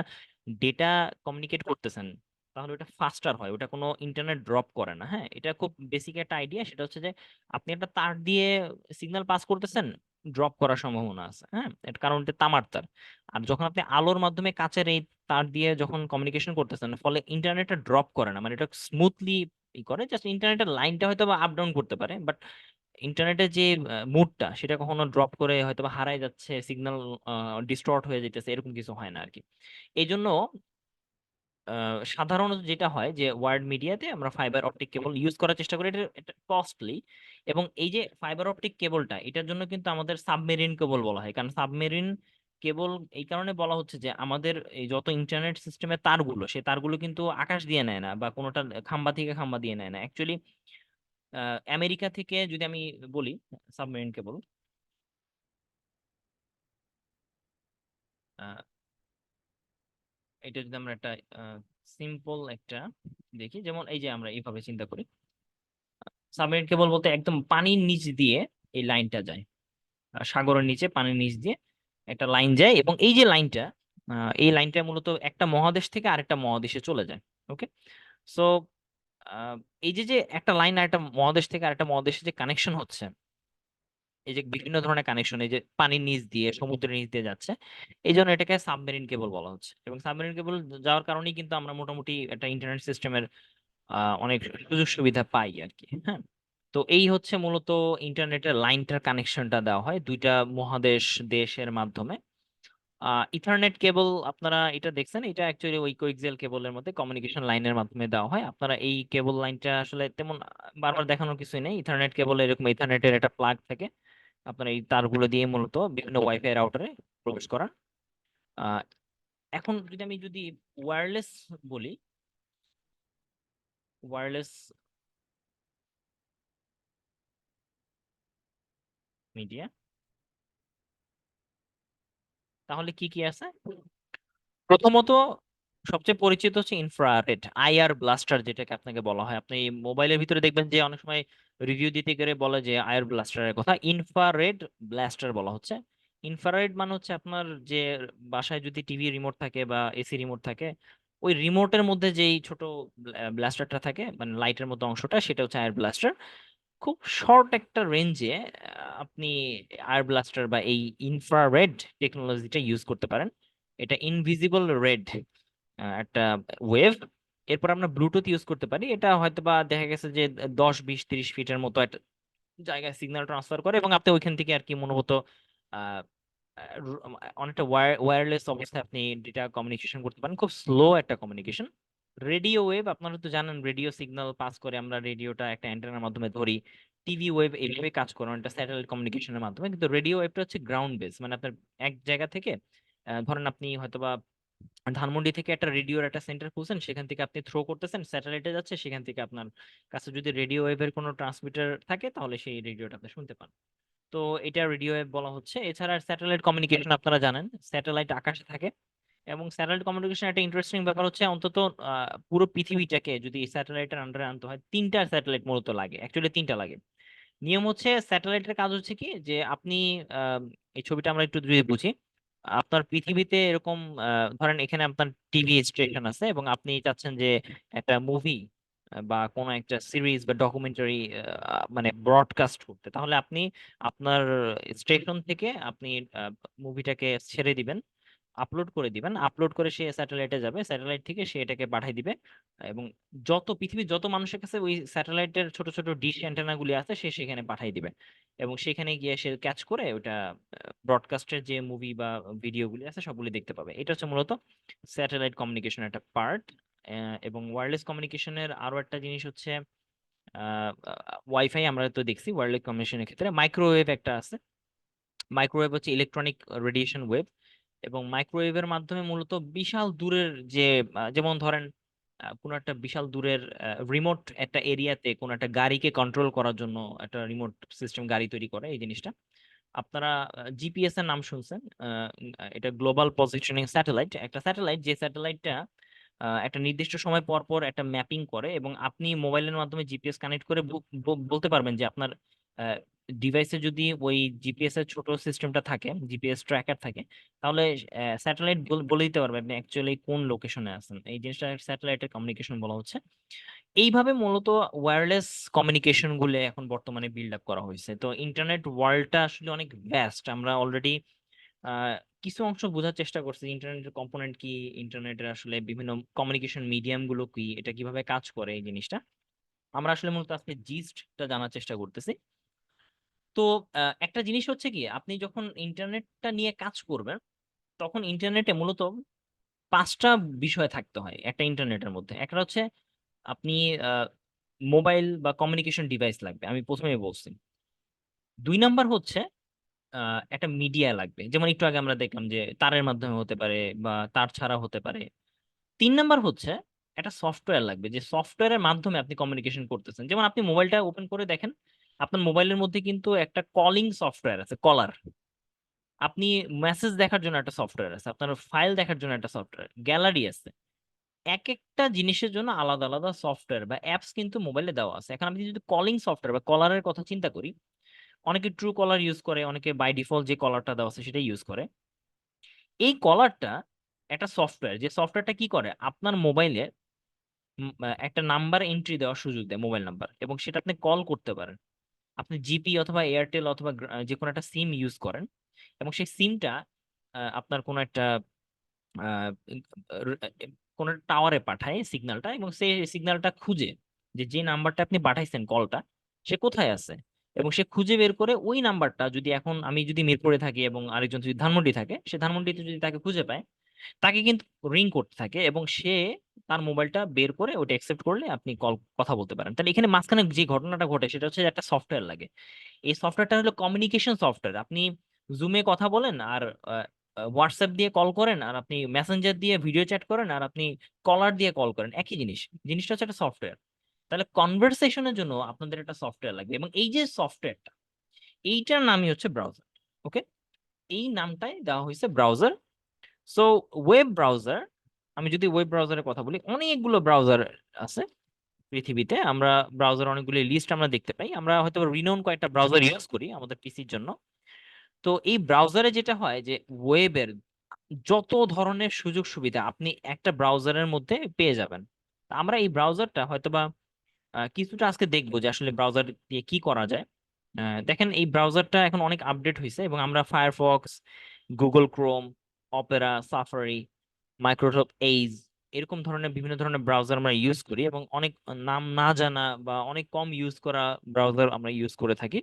ডেটা কমিউনিকেট করতেছেন, তাহলে ওটা ফাস্টার হয়, ওটা কোনো ইন্টারনেট ড্রপ করে না। হ্যাঁ, এটা খুব বেসিক একটা আইডিয়া। সেটা হচ্ছে যে আপনি একটা তার দিয়ে সিগন্যাল পাস করতেছেন, ড্রপ করার সম্ভাবনা আছে। হ্যাঁ, এটা কারণ এটা তামার তার। আর যখন আপনি আলোর মাধ্যমে কাচের এই তার দিয়ে যখন কমিউনিকেশন করতেছেন, ফলে ইন্টারনেটটা ড্রপ করে না, মানে এটা স্মুথলি করে। জাস্ট ইন্টারনেটের লাইনটা হয়তো বা আপ ডাউন করতে পারে, বাট ইন্টারনেটের যে মুডটা সেটা কখনো ড্রপ করে হয়তো বা হারায় যাচ্ছে, সিগন্যাল ডিস্টর্ট হয়ে যেতেছে, এরকম কিছু হয় না আর কি। এই জন্য সাধারণত যেটা হয় যে ওয়ার্ড মিডিয়াতে আমরা ফাইবার অপটিক কেবল ইউজ করার চেষ্টা করি। এটা কস্টলি। এবং এই যে ফাইবার অপটিক কেবলটা, এটার জন্য কিন্তু আমাদের সাবমেরিন কেবল বলা হয়, কারণ সাবমেরিন কেবল এই কারণে বলা হচ্ছে যে আমাদের এই যত ইন্টারনেট সিস্টেমের তারগুলো, সে তারগুলো কিন্তু আকাশ দিয়ে নেয় না, বা কোনোটা খাম্বা থেকে খাম্বা দিয়ে নেয় না অ্যাকচুয়ালি। আমেরিকা থেকে যদি আমি বলি, সাবমেরিন কেবল, এটা যদি আমরা একটা সিম্পল একটা দেখি, যেমন এই যে আমরা এইভাবে চিন্তা করি, সাবমেরিন কেবল বলতে একদম পানির নিচ দিয়ে এই লাইনটা যায়, সাগরের নিচে পানির নিচ দিয়ে একটা লাইন যায়, এবং এই যে লাইনটা, এই লাইনটা মূলত একটা মহাদেশ থেকে আরেকটা মহাদেশে চলে যায়। ওকে, সো এই যে যে একটা লাইন আর একটা মহাদেশ থেকে আরেকটা মহাদেশে যে কানেকশন হচ্ছে, এই যে বিভিন্ন ধরনের কানেকশন, এই যে পানির নিচ দিয়ে সমুদ্রের নিচ দিয়ে যাচ্ছে, এই জন্য এটাকে সাবমেরিন কেবল বলা হচ্ছে। এবং সাবমেরিন কেবল যাওয়ার কারণেই কিন্তু আমরা মোটামুটি একটা ইন্টারনেট সিস্টেমের অনেক সুযোগ সুবিধা পাই আর কি। হ্যাঁ, তো এই হচ্ছে মূলত ইন্টারনেটের লাইনটার কানেকশনটা দেওয়া হয় দুইটা মহাদেশ দেশের মাধ্যমে। ইথারনেট কেবল আপনারা এটা দেখছেন, এটা অ্যাকচুয়ালি ওই কোএক্সিয়াল কেবলের মধ্যে কমিউনিকেশন লাইনের মাধ্যমে দেওয়া হয়। আপনারা এই কেবল লাইনটা আসলে তেমন বারবার দেখানোর কিছুই নেই। ইথারনেট কেবল এরকম ইথারনেটের একটা প্লাগ থাকে, আপনারা এই তারগুলো দিয়ে মূলত বিভিন্ন ওয়াইফাই রাউটারে প্রবেশ করান। আহ, এখন যদি ওয়্যারলেস বলি, ওয়্যারলেস মিডিয়া, তাহলে কি কি আছে? প্রথমত সবচেয়ে পরিচিত হচ্ছে ইনফ্রারেড আইআর ব্লাস্টার, যেটাকে আপনাকে বলা হয়। আপনি মোবাইলের ভিতরে দেখবেন যে অনেক সময় রিভিউ দিতে গেলে বলে যে আইআর ব্লাস্টারের কথা, ইনফ্রারেড ব্লাস্টার বলা হচ্ছে। ইনফ্রারেড মানে হচ্ছে আপনার যে বাসায় যদি টিভি রিমোট থাকে বা এসি রিমোট থাকে, ওই রিমোটের মধ্যে যেই ছোট ব্লাস্টারটা থাকে, মানে লাইটের মতো অংশটা, সেটা হচ্ছে আয়ার ব্লাস্টার। খুব শর্ট একটা রেঞ্জে আপনি আয়ার ব্লাস্টার বা এই ইনফ্রারেড টেকনোলজিটা ইউজ করতে পারেন। এটা ইনভিজিবল রেড একটা ওয়েভ। এরপর আমরা ব্লুটুথ ইউজ করতে পারি, এটা হয়তো বা দেখা গেছে যে 10, 20, 30 ফিটের মতো একটা জায়গায় সিগন্যাল ট্রান্সফার করে, এবং আপনি ওইখান থেকে আর কি মূলত আহ, অনেকটা ওয়্যারলেস অবস্থায় আপনি ডেটা কমিউনিকেশন করতে পারেন, খুব স্লো একটা কমিউনিকেশন। রেডিও ওয়েভ আপনারা তো জানেন, রেডিও সিগন্যাল পাস করে আমরা রেডিওটা একটা অ্যান্টেনার মাধ্যমে ধরি। টিভি ওয়েভ এইভাবে কাজ করে অনেকটা স্যাটেলাইট কমিউনিকেশনের মাধ্যমে, কিন্তু রেডিও ওয়েভটা হচ্ছে গ্রাউন্ড বেস, মানে আপনার এক জায়গা থেকে ধরেন আপনি হয়তোবা ধানমন্ডি থেকে একটা রেডিওর একটা সেন্টার খুলছেন, সেখান থেকে আপনি থ্রো করতেছেন, স্যাটেলাইটে যাচ্ছে, সেখান থেকে আপনার কাছে যদি রেডিও ওয়েভের কোনো ট্রান্সমিটার থাকে, তাহলে সেই রেডিওটা আপনি শুনতে পান। তো এটা রেডিও ওয়েভ বলা হচ্ছে। এছাড়া স্যাটেলাইট কমিউনিকেশন আপনারা জানেন, স্যাটেলাইট আকাশে থাকে, এবং স্যাটেলাইট কমিউনিকেশন একটা ইন্টারেস্টিং ব্যাপার হচ্ছে, অন্তত পুরো পৃথিবীটাকে যদি স্যাটেলাইটের আন্ডারে আনতে হয়, তিনটা স্যাটেলাইট মূলত লাগে, অ্যাকচুয়ালি তিনটা লাগে। নিয়ম হচ্ছে স্যাটেলাইটের কাজ হচ্ছে কি, যে আপনি আহ, এই ছবিটা আমরা একটু যদি বুঝি, আপনার পৃথিবীতে এরকম ধরেন এখানে আপনার টিভি স্টেশন আছে, এবং আপনি চাচ্ছেন যে একটা মুভি বা কোনো একটা সিরিজ বা ডকুমেন্টারি মানে ব্রডকাস্ট করতে, তাহলে আপনি আপনার স্টেশন থেকে আপনি মুভিটাকে ছেড়ে দিবেন, আপলোড করে দিবেন, আপলোড করে সে স্যাটেলাইটে যাবে, স্যাটেলাইট থেকে সে এটাকে পাঠিয়ে দিবে, এবং যত পৃথিবীর যত মানুষের কাছে ওই স্যাটেলাইটের ছোট ছোট ডিশ অ্যান্টেনা গুলি আছে, সে সেখানে পাঠিয়ে দিবে, এবং সেখানে গিয়ে সে ক্যাচ করে ওটা ব্রডকাস্টের যে মুভি বা ভিডিওগুলি আছে সবগুলি দেখতে পাবে। এটা হচ্ছে মূলত স্যাটেলাইট কমিউনিকেশন একটা পার্ট। এবং ওয়্যারলেস কমিউনিকেশনের আরো একটা জিনিস হচ্ছে ওয়াইফাই। আমরা তো দেখছি ওয়্যারলেস কমিউনিকেশনের ক্ষেত্রে মাইক্রোওয়েভ একটা আছে। মাইক্রোওয়েভ হচ্ছে ইলেকট্রনিক রেডিয়েশন ওয়েভ, এবং মাইক্রোওয়েভের মাধ্যমে মূলত বিশাল দূরের যে যেমন ধরেন কোনো একটা বিশাল দূরের রিমোট একটা এরিয়াতে কোনো একটা গাড়িকে কন্ট্রোল করার জন্য একটা রিমোট সিস্টেম গাড়ি তৈরি করে, এই জিনিসটা আপনারা জিপিএস এর নাম শুনছেন। এটা গ্লোবাল পজিশনিং স্যাটেলাইট, একটা স্যাটেলাইট যে স্যাটেলাইটটা একটা নির্দিষ্ট সময় পর পর একটা ম্যাপিং করে, এবং আপনি মোবাইলের মাধ্যমে জিপিএস কানেক্ট করে বলতে পারবেন যে আপনার ডিভাইসে যদি ওই জিপিএস এর ছোট সিস্টেমটা থাকে, জিপিএস ট্র্যাকার থাকে, তাহলে স্যাটেলাইট বলে দিতে পারবে আপনি অ্যাকচুয়ালি কোন লোকেশনে আছেন। এই জিনিসটা স্যাটেলাইটের কমিউনিকেশন বলা হচ্ছে। এইভাবে মূলত ওয়্যারলেস কমিউনিকেশন গুলো এখন বর্তমানে বিল্ড আপ করা হয়েছে। তো ইন্টারনেট ওয়ার্ল্ডটা আসলে অনেক ভ্যাস্ট। আমরা অলরেডি আহ কিছু অংশ বোঝার চেষ্টা করছি, ইন্টারনেটের কম্পোনেন্ট কি, ইন্টারনেটের আসলে বিভিন্ন কমিউনিকেশন মিডিয়াম গুলো কি, এটা কিভাবে কাজ করে, এই জিনিসটা আমরা আসলে মূলত আজকে জিস্টটা জানার চেষ্টা করতেছি। তো একটা জিনিস হচ্ছে কি, আপনি যখন ইন্টারনেটটা নিয়ে কাজ করবেন, তখন ইন্টারনেটে মূলত পাঁচটা বিষয় থাকতে হয় একটা ইন্টারনেটের মধ্যে। একটা হচ্ছে আপনি মোবাইল বা কমিউনিকেশন ডিভাইস লাগবে, আমি প্রথমে বলছি। 2 নাম্বার হচ্ছে একটা মিডিয়া লাগবে, যেমন একটু আগে আমরা দেখলাম যে তারের মাধ্যমে হতে পারে বা তার ছাড়া হতে পারে। 3 নাম্বার হচ্ছে একটা সফটওয়্যার লাগবে, যে সফটওয়্যারের মাধ্যমে আপনি কমিউনিকেশন করতেছেন। যেমন আপনি মোবাইলটা ওপেন করে দেখেন, আপনার মোবাইলের মধ্যে কিন্তু একটা কলিং সফটওয়্যার আছে, কলার। আপনি মেসেজ দেখার জন্য একটা সফটওয়্যার আছে, আপনার ফাইল দেখার জন্য একটা সফটওয়্যার, গ্যালারি আছে। এক একটা জিনিসের জন্য আলাদা আলাদা সফটওয়্যার বা অ্যাপস কিন্তু মোবাইলে দেওয়া আছে। এখন আমি যদি কলিং সফটওয়্যার বা কলারের কথা চিন্তা করি, অনেকে ট্রু কলার ইউজ করে, অনেকে বাই ডিফল্ট যে কলারটা দেওয়া আছে সেটা ইউজ করে। এই কলারটা একটা সফটওয়্যার, যে সফটওয়্যারটা কি করে, আপনার মোবাইলে একটা নাম্বার এন্ট্রি দেওয়ার সুযোগ দেয়, মোবাইল নাম্বার, এবং সেটা আপনি কল করতে পারেন। আপনি জিপি অথবা এয়ারটেল অথবা যে কোনো একটা সিম ইউজ করেন, এবং সেই সিমটা আপনার কোনো একটা আহ, কোনো টাওয়ারে পাঠায় সিগন্যালটা, এবং সেই সিগন্যালটা খুঁজে যে যে নাম্বারটা আপনি পাঠাইছেন কলটা, সে কোথায় আছে, এবং সে খুঁজে বের করে ওই নাম্বারটা, যদি এখন আমি যদি মিরপুরে থাকি এবং আরেকজন যদি ধানমন্ডি থাকে, সে ধানমন্ডিতে যদি তাকে খুঁজে পায়, তাকে কিন্তু রিং করতে থাকে, এবং সে তার মোবাইলটা বের করে ওটা অ্যাকসেপ্ট করলে আপনি কল কথা বলতে পারেন। তাহলে এখানে মাঝখানে যে ঘটনাটা ঘটে সেটা হচ্ছে যে একটা সফটওয়্যার লাগে। এই সফটওয়্যারটা হলো কমিউনিকেশন সফটওয়্যার। আপনি জুমে কথা বলেন, আর হোয়াটসঅ্যাপ দিয়ে কল করেন, আর আপনি মেসেঞ্জার দিয়ে ভিডিও চ্যাট করেন, আর আপনি কলার দিয়ে কল করেন, একই জিনিস। জিনিসটা হচ্ছে একটা সফটওয়্যার। তাহলে কনভারসেশনের জন্য আপনাদের একটা সফটওয়্যার লাগবে, এবং এই যে সফটওয়্যারটা, এইটার নামই হচ্ছে ব্রাউজার। ওকে, এই নামটাই দেওয়া হয়েছে ব্রাউজার। সো ওয়েব ব্রাউজার, আমি যদি ওয়েব ব্রাউজারের কথা বলি, অনেকগুলো ব্রাউজার আছে পৃথিবীতে। আমরা ব্রাউজার অনেকগুলো লিস্ট আমরা দেখতে পাই, আমরা হয়তো রিনোন কয়েকটা ব্রাউজার ইউজ করি আমাদের পিসির জন্য। তো এই ব্রাউজারে যেটা হয় যে ওয়েবের যত ধরনের সুযোগ সুবিধা আপনি একটা ব্রাউজারের মধ্যে পেয়ে যাবেন। তা আমরা এই ব্রাউজারটা হয়তোবা কিছুটা আজকে দেখবো যে আসলে ব্রাউজার দিয়ে কি করা যায়। দেখেন, এই ব্রাউজারটা এখন অনেক আপডেট হয়েছে, এবং আমরা Firefox, Google Chrome, Opera, safari, Microsoft Edge, এরকম ধরনের বিভিন্ন ধরনের ব্রাউজার আমরা ইউজ করি, এবং অনেক নাম না জানা বা অনেক কম ইউজ করা ব্রাউজার আমরা ইউজ করে থাকি।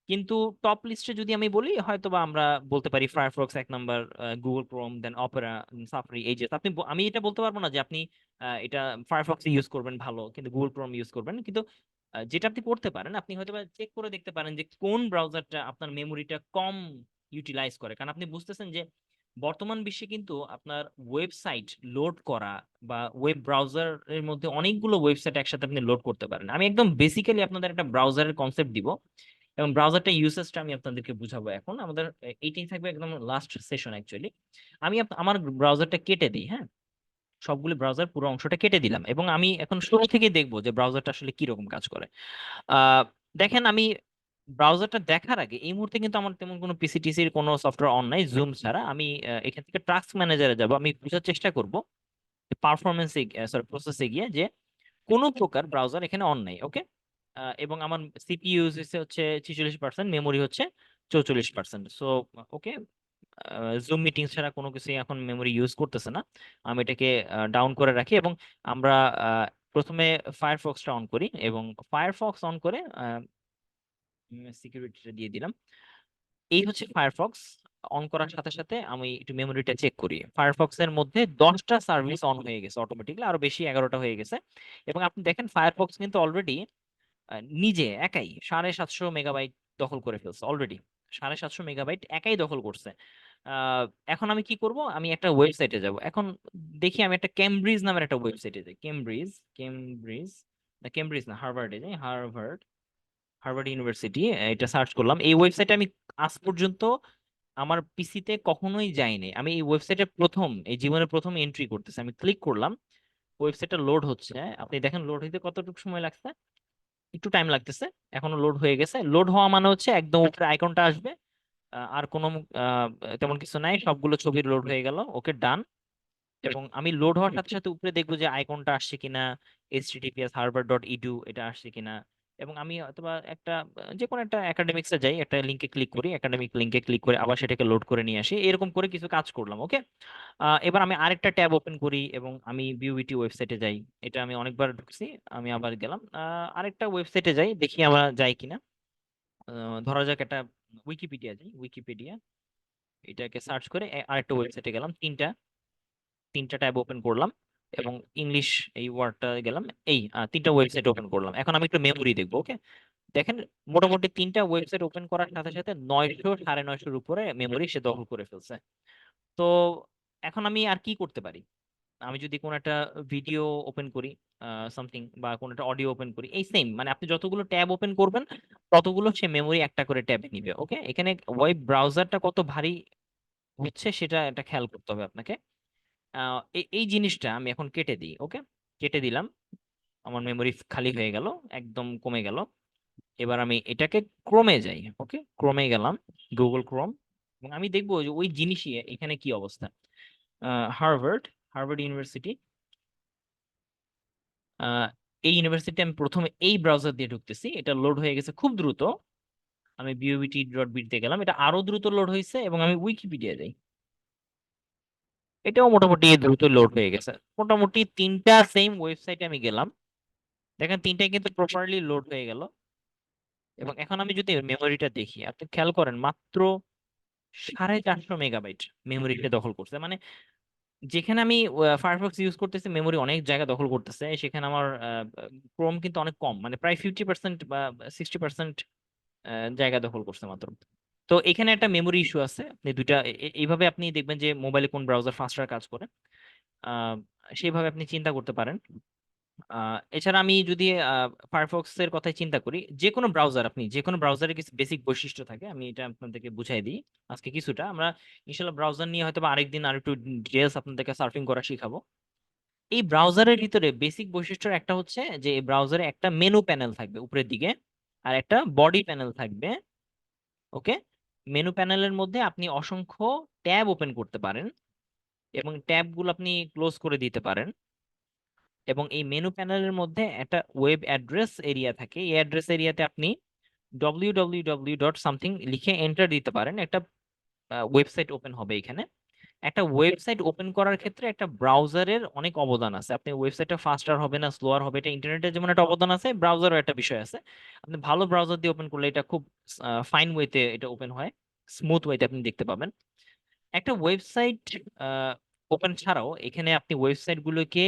কিন্তু টপ লিস্টে যদি আমি বলি, হয়তো বা আমরা বলতে পারি ফায়ারফক্স 1 নাম্বার, গুগল ক্রোম, দেন অপেরা, সাফারি, এই যে আপনি আমি এটা বলতে পারবো না যে আপনি এটা ফায়ারফক্স ইউজ করবেন ভালো, কিন্তু গুগল ক্রোম ইউজ করবেন। কিন্তু যেটা আপনি করতে পারেন, আপনি হয়তো বা চেক করে দেখতে পারেন যে কোন ব্রাউজারটা আপনার মেমোরিটা কম ইউটিলাইজ করে। কারণ আপনি বুঝতেছেন যে বর্তমান বিশ্বে কিন্তু আপনার ওয়েবসাইট লোড করা বা ওয়েব ব্রাউজারের মধ্যে অনেকগুলো ওয়েবসাইট একসাথে আপনি লোড করতে পারেন। আমি একদম বেসিক্যালি আপনাদের একটা ব্রাউজারের কনসেপ্ট দিব, এবং ব্রাউজারটা ইউসেজটা আমি আপনাদেরকে বুঝাবো। এখন আমাদের এইটাই থাকবে একদম লাস্ট সেশন অ্যাকচুয়ালি। আমি আমার ব্রাউজারটা কেটে দিই, হ্যাঁ, সবগুলো ব্রাউজার পুরো অংশটা কেটে দিলাম, এবং আমি এখন শুরু থেকে দেখবো যে ব্রাউজারটা আসলে কিরকম কাজ করে। আহ দেখেন, আমি ব্রাউজারটা দেখার আগে এই মুহূর্তে কিন্তু আমার তেমন কোনো পিসিটিসির কোনো সফটওয়্যার অন নাই, জুম ছাড়া। আমি এখান থেকে টাস্ক ম্যানেজারে যাব, আমি বোঝার চেষ্টা করব পারফরমেন্সে, সরি, প্রসেসে গিয়ে যে কোনো প্রকার ব্রাউজার এখানে অন নাই। ওকে, এবং আমার সিপিইউ হচ্ছে 46%, মেমোরি হচ্ছে 44%। সো ওকে, জুম মিটিং ছাড়া কোনো কিছু এখন মেমোরি ইউজ করতেছে না। আমি এটাকে ডাউন করে রাখি, এবং আমরা আহ, প্রথমে ফায়ারফক্সটা অন করি, এবং ফায়ারফক্স অন করে সিকিউরিটিটা দিয়ে দিলাম। এই হচ্ছে ফায়ারফক্স। অন করার সাথে সাথে আমি একটু মেমোরিটা চেক করি। ফায়ারফক্স এর মধ্যে 10টা সার্ভিস অন হয়ে গেছে অটোমেটিকলি, আরো বেশি 11টা হয়ে গেছে। এবং আপনি দেখেন ফায়ারফক্স কিন্তু অলরেডি নিজে একাই 750 মেগাবাইট দখল করে ফেলছে অলরেডি। 750 মেগাবাইট একাই দখল করছে। আহ, এখন আমি কি করব, আমি একটা ওয়েবসাইটে যাব এখন। দেখি, আমি একটা কেমব্রিজ নামের একটা ওয়েবসাইটে যাই। কেমব্রিজ, কেমব্রিজ, না কেমব্রিজ না, হার্ভার্ডে যাই। হার্ভার্ড, হার্ভার্ড ইউনিভার্সিটি, এটা সার্চ করলাম। এই ওয়েবসাইটে আমি আজ পর্যন্ত আমার পিসিতে কখনোই যাইনি। আমি এই ওয়েবসাইটে প্রথম, এই জীবনে প্রথম এন্ট্রি করতেছি। আমি ক্লিক করলাম, ওয়েবসাইটটা লোড হচ্ছে। আপনি দেখেন লোড হইতে কতটুকু সময় লাগছে, একটু টাইম লাগতেছে। এখনো লোড হয়ে গেছে। লোড হওয়া মানে হচ্ছে একদম উপরে আইকনটা আসবে, আর কোনো আহ, তেমন কিছু নাই, সবগুলো ছবি লোড হয়ে গেল। ওকে, ডান। এবং আমি লোড হওয়ার সাথে সাথে উপরে দেখবো যে আইকনটা আসছে কিনা, https://harvard.edu এটা আসছে কিনা। এবং আমি অথবা একটা যে কোনো একটা একাডেমিক্সে যাই, একটা লিঙ্কে ক্লিক করি, একাডেমিক লিঙ্কে ক্লিক করে আবার সেটাকে লোড করে নিয়ে আসি। এরকম করে কিছু কাজ করলাম। ওকে, এবার আমি আরেকটা ট্যাব ওপেন করি, এবং আমি বিউবিটি ওয়েবসাইটে যাই। এটা আমি অনেকবার ঢুকছি, আমি আবার গেলাম। আরেকটা ওয়েবসাইটে যাই, দেখি আমরা যাই কিনা। ধরা যাক একটা উইকিপিডিয়া যাই, উইকিপিডিয়া, এটাকে সার্চ করে আরেকটা ওয়েবসাইটে গেলাম। তিনটা তিনটা ট্যাব ওপেন করলাম, এবং ইংলিশ এই ওয়ার্ডটা গেলাম, এই তিনটা ওয়েবসাইট ওপেন করলাম। এখন আমি একটু মেমোরি দেখবো। ওকে, দেখেন মোটামুটি তিনটা ওয়েবসাইট ওপেন করার সাথে সাথে 900 950-এর উপরে মেমোরি সে দখল করে ফেলছে। তো এখন আমি আর কি করতে পারি? আমি যদি কোনো একটা ভিডিও ওপেন করি সামথিং, বা কোনো একটা অডিও ওপেন করি, এই সেম মানে আপনি যতগুলো ট্যাব ওপেন করবেন ততগুলো সে মেমোরি একটা করে ট্যাবে নিবে। ওকে, এখানে ওয়েব ব্রাউজারটা কত ভারী হচ্ছে সেটা একটা খেয়াল করতে হবে আপনাকে। এই জিনিসটা আমি এখন কেটে দিই। ওকে, কেটে দিলাম, আমার মেমোরি খালি হয়ে গেল, একদম কমে গেল। এবার আমি এটাকে ক্রোমে যাই। ওকে, ক্রোমে গেলাম, গুগল ক্রোম, এবং আমি দেখবো যে ওই জিনিসই এখানে কি অবস্থা। হার্ভার্ড, হার্ভার্ড ইউনিভার্সিটি, এই ইউনিভার্সিটি আমি প্রথমে এই ব্রাউজার দিয়ে ঢুকতেছি, এটা লোড হয়ে গেছে খুব দ্রুত। আমি bobt.bit দিয়ে গেলাম, এটা আরো দ্রুত লোড হয়েছে। এবং আমি উইকিপিডিয়া যাই, এটাও মোটামুটি দ্রুত লোড হয়ে গেছে। মোটামুটি তিনটা সেম ওয়েবসাইটে আমি গেলাম, দেখেন তিনটাই কিন্তু প্রপারলি লোড হয়ে গেল। এবং এখন আমি যদি মেমোরিটা দেখি, আপনি খেয়াল করেন মাত্র 450 মেগাবাইট মেমোরিটা দখল করছে। মানে যেখানে আমি ফায়ারফক্স ইউজ করতেছি মেমোরি অনেক জায়গা দখল করতেছে, সেখানে আমার ক্রোম কিন্তু অনেক কম, মানে প্রায় 50% বা 60% জায়গা দখল করছে মাত্র। তো এখানে একটা মেমোরি ইস্যু আছে। আপনি দুইটা এইভাবে আপনি দেখবেন যে মোবাইলে কোন ব্রাউজার ফাস্টার কাজ করে, আহ, সেইভাবে আপনি চিন্তা করতে পারেন। এছাড়া আমি যদি ফায়ারফক্স এর কথা চিন্তা করি, যে কোনো ব্রাউজার, আপনি যে কোনো ব্রাউজারের কিছু বেসিক বৈশিষ্ট্য থাকে, আমি এটা আপনাদেরকে বুঝাই দিই আজকে কিছুটা। আমরা ইনশাল্লাহ ব্রাউজার নিয়ে হয়তো বা আরেকদিন আর একটু ডিটেলস আপনাদেরকে সার্ফিং করা শিখাবো। এই ব্রাউজারের ভিতরে বেসিক বৈশিষ্ট্য একটা হচ্ছে যে এই ব্রাউজারে একটা মেনু প্যানেল থাকবে উপরের দিকে, আর একটা বডি প্যানেল থাকবে। ওকে, মেনু প্যানেলের মধ্যে আপনি অসংখ্য ট্যাব ওপেন করতে পারেন এবং ট্যাবগুলো আপনি ক্লোজ করে দিতে পারেন। এবং এই মেনু প্যানেলের মধ্যে একটা ওয়েব অ্যাড্রেস এরিয়া থাকে, এই অ্যাড্রেস এরিয়াতে আপনি www.something লিখে এন্টার দিতে পারেন, একটা ওয়েবসাইট ওপেন হবে এখানে। একটা ওয়েবসাইট ওপেন করার ক্ষেত্রে একটা ব্রাউজারের অনেক অবদান আছে। আপনি ওয়েবসাইটটা ফাস্টার হবে না স্লোয়ার হবে, এটা ইন্টারনেটের যেমন একটা অবদান আছে, ব্রাউজারও একটা বিষয় আছে। আপনি ভালো ব্রাউজার দিয়ে ওপেন করলে এটা খুব ফাইন ওয়েতে এটা ওপেন হয়, স্মুথ ওয়েতে আপনি দেখতে পাবেন। একটা ওয়েবসাইট ওপেন ছাড়াও এখানে আপনি ওয়েবসাইট গুলোকে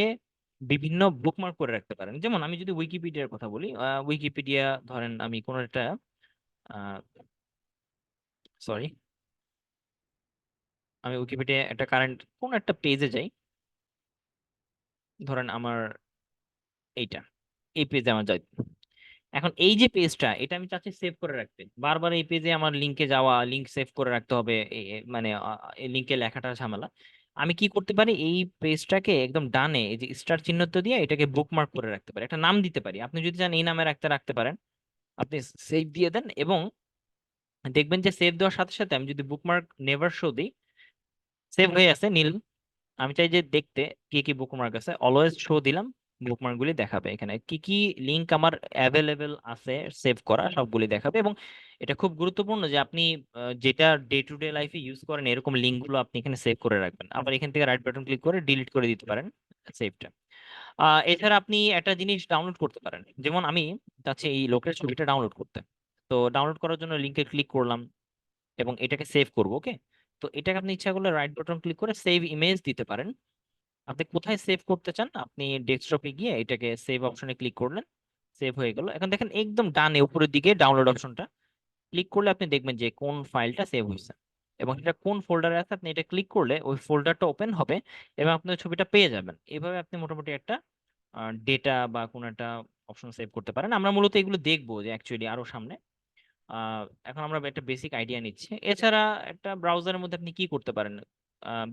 বিভিন্ন বুকমার্ক করে রাখতে পারেন। যেমন আমি যদি উইকিপিডিয়ার কথা বলি, উইকিপিডিয়া ধরেন আমি কোনো একটা সরি, আমি উইকিপিডিয়া একটা কারেন্ট কোন একটা পেজে যাই, ধরেন আমার এইটা, এই পেজে আমার যাই। এখন এই যে পেজটা, এটা আমি চাচ্ছি সেভ করে রাখতে, বারবার এই পেজে আমার লিংকে যাওয়া, লিংক সেভ করে রাখতে হবে, মানে এই লিংকে লেখাটা ঝামেলা। আমি কি করতে পারি, এই পেজটাকে একদম ডানে এই যে স্টার চিহ্ন দিয়ে এটাকে বুকমার্ক করে রাখতে পারি, একটা নাম দিতে পারি। আপনি যদি চান এই নামে রাখতে রাখতে পারেন, আপনি সেভ দিয়ে দেন এবং দেখবেন যে সেভ দেওয়ার সাথে সাথে আমি যদি বুকমার্ক নেভার শো দিই, সেভ হয়ে আছে নীল। আমি চাই যে দেখতে কি কি বুকমার্ক আছে, অলওয়েজ শো দিলাম, বুকমার্ক গুলি দেখাবে, এখানে কি কি লিংক আমার অ্যাভেলেবেল আছে সেভ করা সবগুলি দেখাবে। এবং এটা খুব গুরুত্বপূর্ণ যে আপনি যেটা ডে টু ডে লাইফে ইউজ করেন এরকম লিংক গুলো আপনি এখানে সেভ করে রাখবেন। আবার এখান থেকে রাইট বাটন ক্লিক করে ডিলিট করে দিতে পারেন সেভটা। এছাড়া আপনি একটা জিনিস ডাউনলোড করতে পারেন, যেমন আমি চাচ্ছি এই লোকের ছবিটা ডাউনলোড করতে। তো ডাউনলোড করার জন্য লিংকে ক্লিক করলাম এবং এটাকে সেভ করবো। ওকে, তো এটাকে আপনি ইচ্ছা করলে রাইট বাটন ক্লিক করে সেভ ইমেজ দিতে পারেন। আপনি কোথায় সেভ করতে চান, আপনি ডেস্কটপে গিয়ে এটাকে সেভ অপশনে ক্লিক করলেন, সেভ হয়ে গেল। এখন দেখেন একদম ডানে উপরের দিকে ডাউনলোড অপশনটা ক্লিক করলে আপনি দেখবেন যে কোন ফাইলটা সেভ হয়েছে এবং এটা কোন ফোল্ডারে আছে। আপনি এটা ক্লিক করলে ওই ফোল্ডারটা ওপেন হবে এবং আপনি ওই ছবিটা পেয়ে যাবেন। এভাবে আপনি মোটামুটি একটা ডেটা বা কোনো একটা অপশন সেভ করতে পারেন। আমরা মূলত এগুলো দেখবো যে অ্যাকচুয়ালি আরো সামনে। আহ, এখন আমরা একটা বেসিক আইডিয়া নিচ্ছি। এছাড়া একটা ব্রাউজারের মধ্যে আপনি কি করতে পারেন,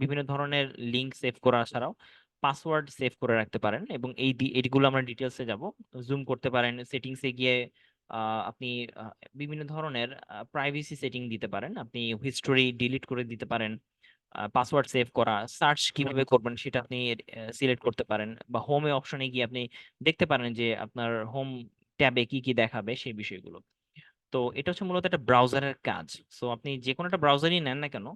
বিভিন্ন ধরনের লিংক সেভ করা ছাড়াও পাসওয়ার্ড সেভ করে রাখতে পারেন। এবং এইগুলো আমরা ডিটেলসে যাব, জুম করতে পারেন, সেটিংসে গিয়ে আপনি আহ, বিভিন্ন ধরনের প্রাইভেসি সেটিং দিতে পারেন, আপনি হিস্টোরি ডিলিট করে দিতে পারেন। পাসওয়ার্ড সেভ করা, সার্চ কিভাবে করবেন সেটা আপনি সিলেক্ট করতে পারেন, বা হোমে অপশনে গিয়ে আপনি দেখতে পারেন যে আপনার হোম ট্যাবে কি কি দেখাবে সেই বিষয়গুলো। তো এটা হচ্ছে মূলত একটা ব্রাউজারের কাজ। সো আপনি যে কোনো একটা ব্রাউজারই নেন না কেন,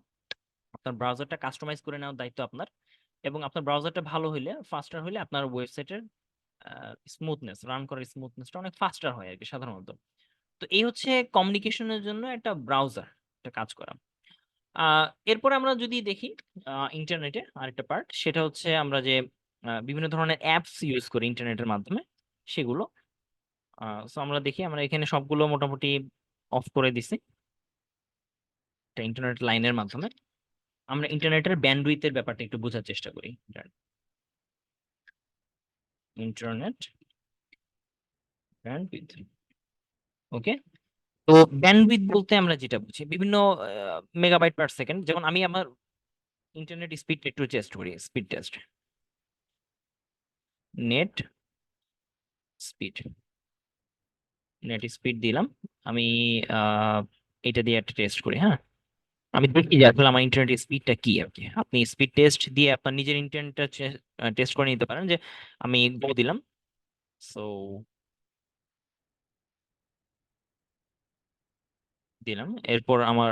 আপনার ব্রাউজারটা কাস্টমাইজ করে নেওয়ার দায়িত্ব আপনার। এবং আপনার ব্রাউজারটা ভালো হইলে, ফাস্টার হইলে, আপনার ওয়েবসাইটের স্মুথনেস, রান করার স্মুথনেসটা অনেক ফাস্টার হয় আর কি সাধারণত। তো এই হচ্ছে কমিউনিকেশনের জন্য একটা ব্রাউজার একটা কাজ করা। এরপর আমরা যদি দেখি ইন্টারনেটে আরেকটা পার্ট, সেটা হচ্ছে আমরা যে বিভিন্ন ধরনের অ্যাপস ইউজ করি ইন্টারনেটের মাধ্যমে, সেগুলো। সো আমরা দেখি, আমরা এখানে সবগুলো মোটামুটি অফ করে দিছি ইন্টারনেট লাইনের মাধ্যমে। আমরা ইন্টারনেটের ব্যান্ডউইথের ব্যাপারটা একটু বোঝার চেষ্টা করি। ইন্টারনেট ব্যান্ডউইথ, ওকে। তো ব্যান্ডউইথ বলতে আমরা যেটা বুঝি বিভিন্ন মেগাবাইট পার সেকেন্ড। যেমন আমি আমার ইন্টারনেট স্পিড একটু টেস্ট করি, speed test, net speed, net speed দিলাম আমি। আহ, এটা দিয়ে একটা টেস্ট করি, হ্যাঁ। আমি দেখি যে আসলে আমার ইন্টারনেট স্পিডটা কি আর কি। আপনি স্পিড টেস্ট দিয়ে আপনার নিজের ইন্টারনেটটা টেস্ট করে নিতে পারেন। যে আমি গো দিলাম, সো দিলাম, এরপর আমার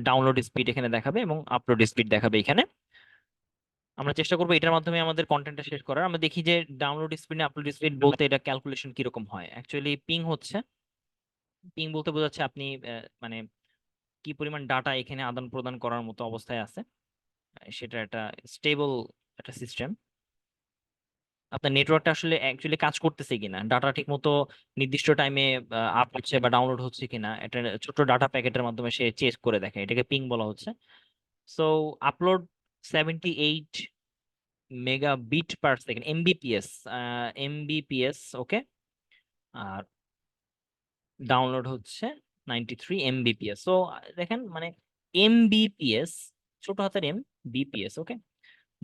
ডাউনলোড স্পিড এখানে দেখাবে এবং আপলোড স্পিড দেখাবে এখানে। আমরা চেষ্টা করবো এটার মাধ্যমে আমাদের কন্টেন্টটা শেষ করার। আমরা দেখি যে ডাউনলোড স্পিড আপলোড স্পিড বলতে এটা ক্যালকুলেশন কিরকম হয়। অ্যাকচুয়ালি পিং হচ্ছে, পিং বলতে বোঝাচ্ছে আপনি মানে কি পরিমাণ ডাটা এখানে আদান প্রদান করার মতো অবস্থায় আছে। সেটা একটা স্টেবল একটা সিস্টেম। আপনার নেটওয়ার্কটা আসলে অ্যাকচুয়ালি কাজ করতেছে কিনা, ডাটা ঠিক মতো নির্দিষ্ট টাইমে আপ হচ্ছে বা ডাউনলোড হচ্ছে কিনা, এটা ছোট ডাটা প্যাকেটের মাধ্যমে সে চেক করে দেখে, এটাকে পিং বলা হচ্ছে। So upload 78 megabit per second, Mbps, Mbps, okay. আর ডাউনলোড হচ্ছে 93 এমবিপিএস। সো দেখেন মানে এমবিপিএস, ছোট হাতের এম, বিপিএস, ওকে।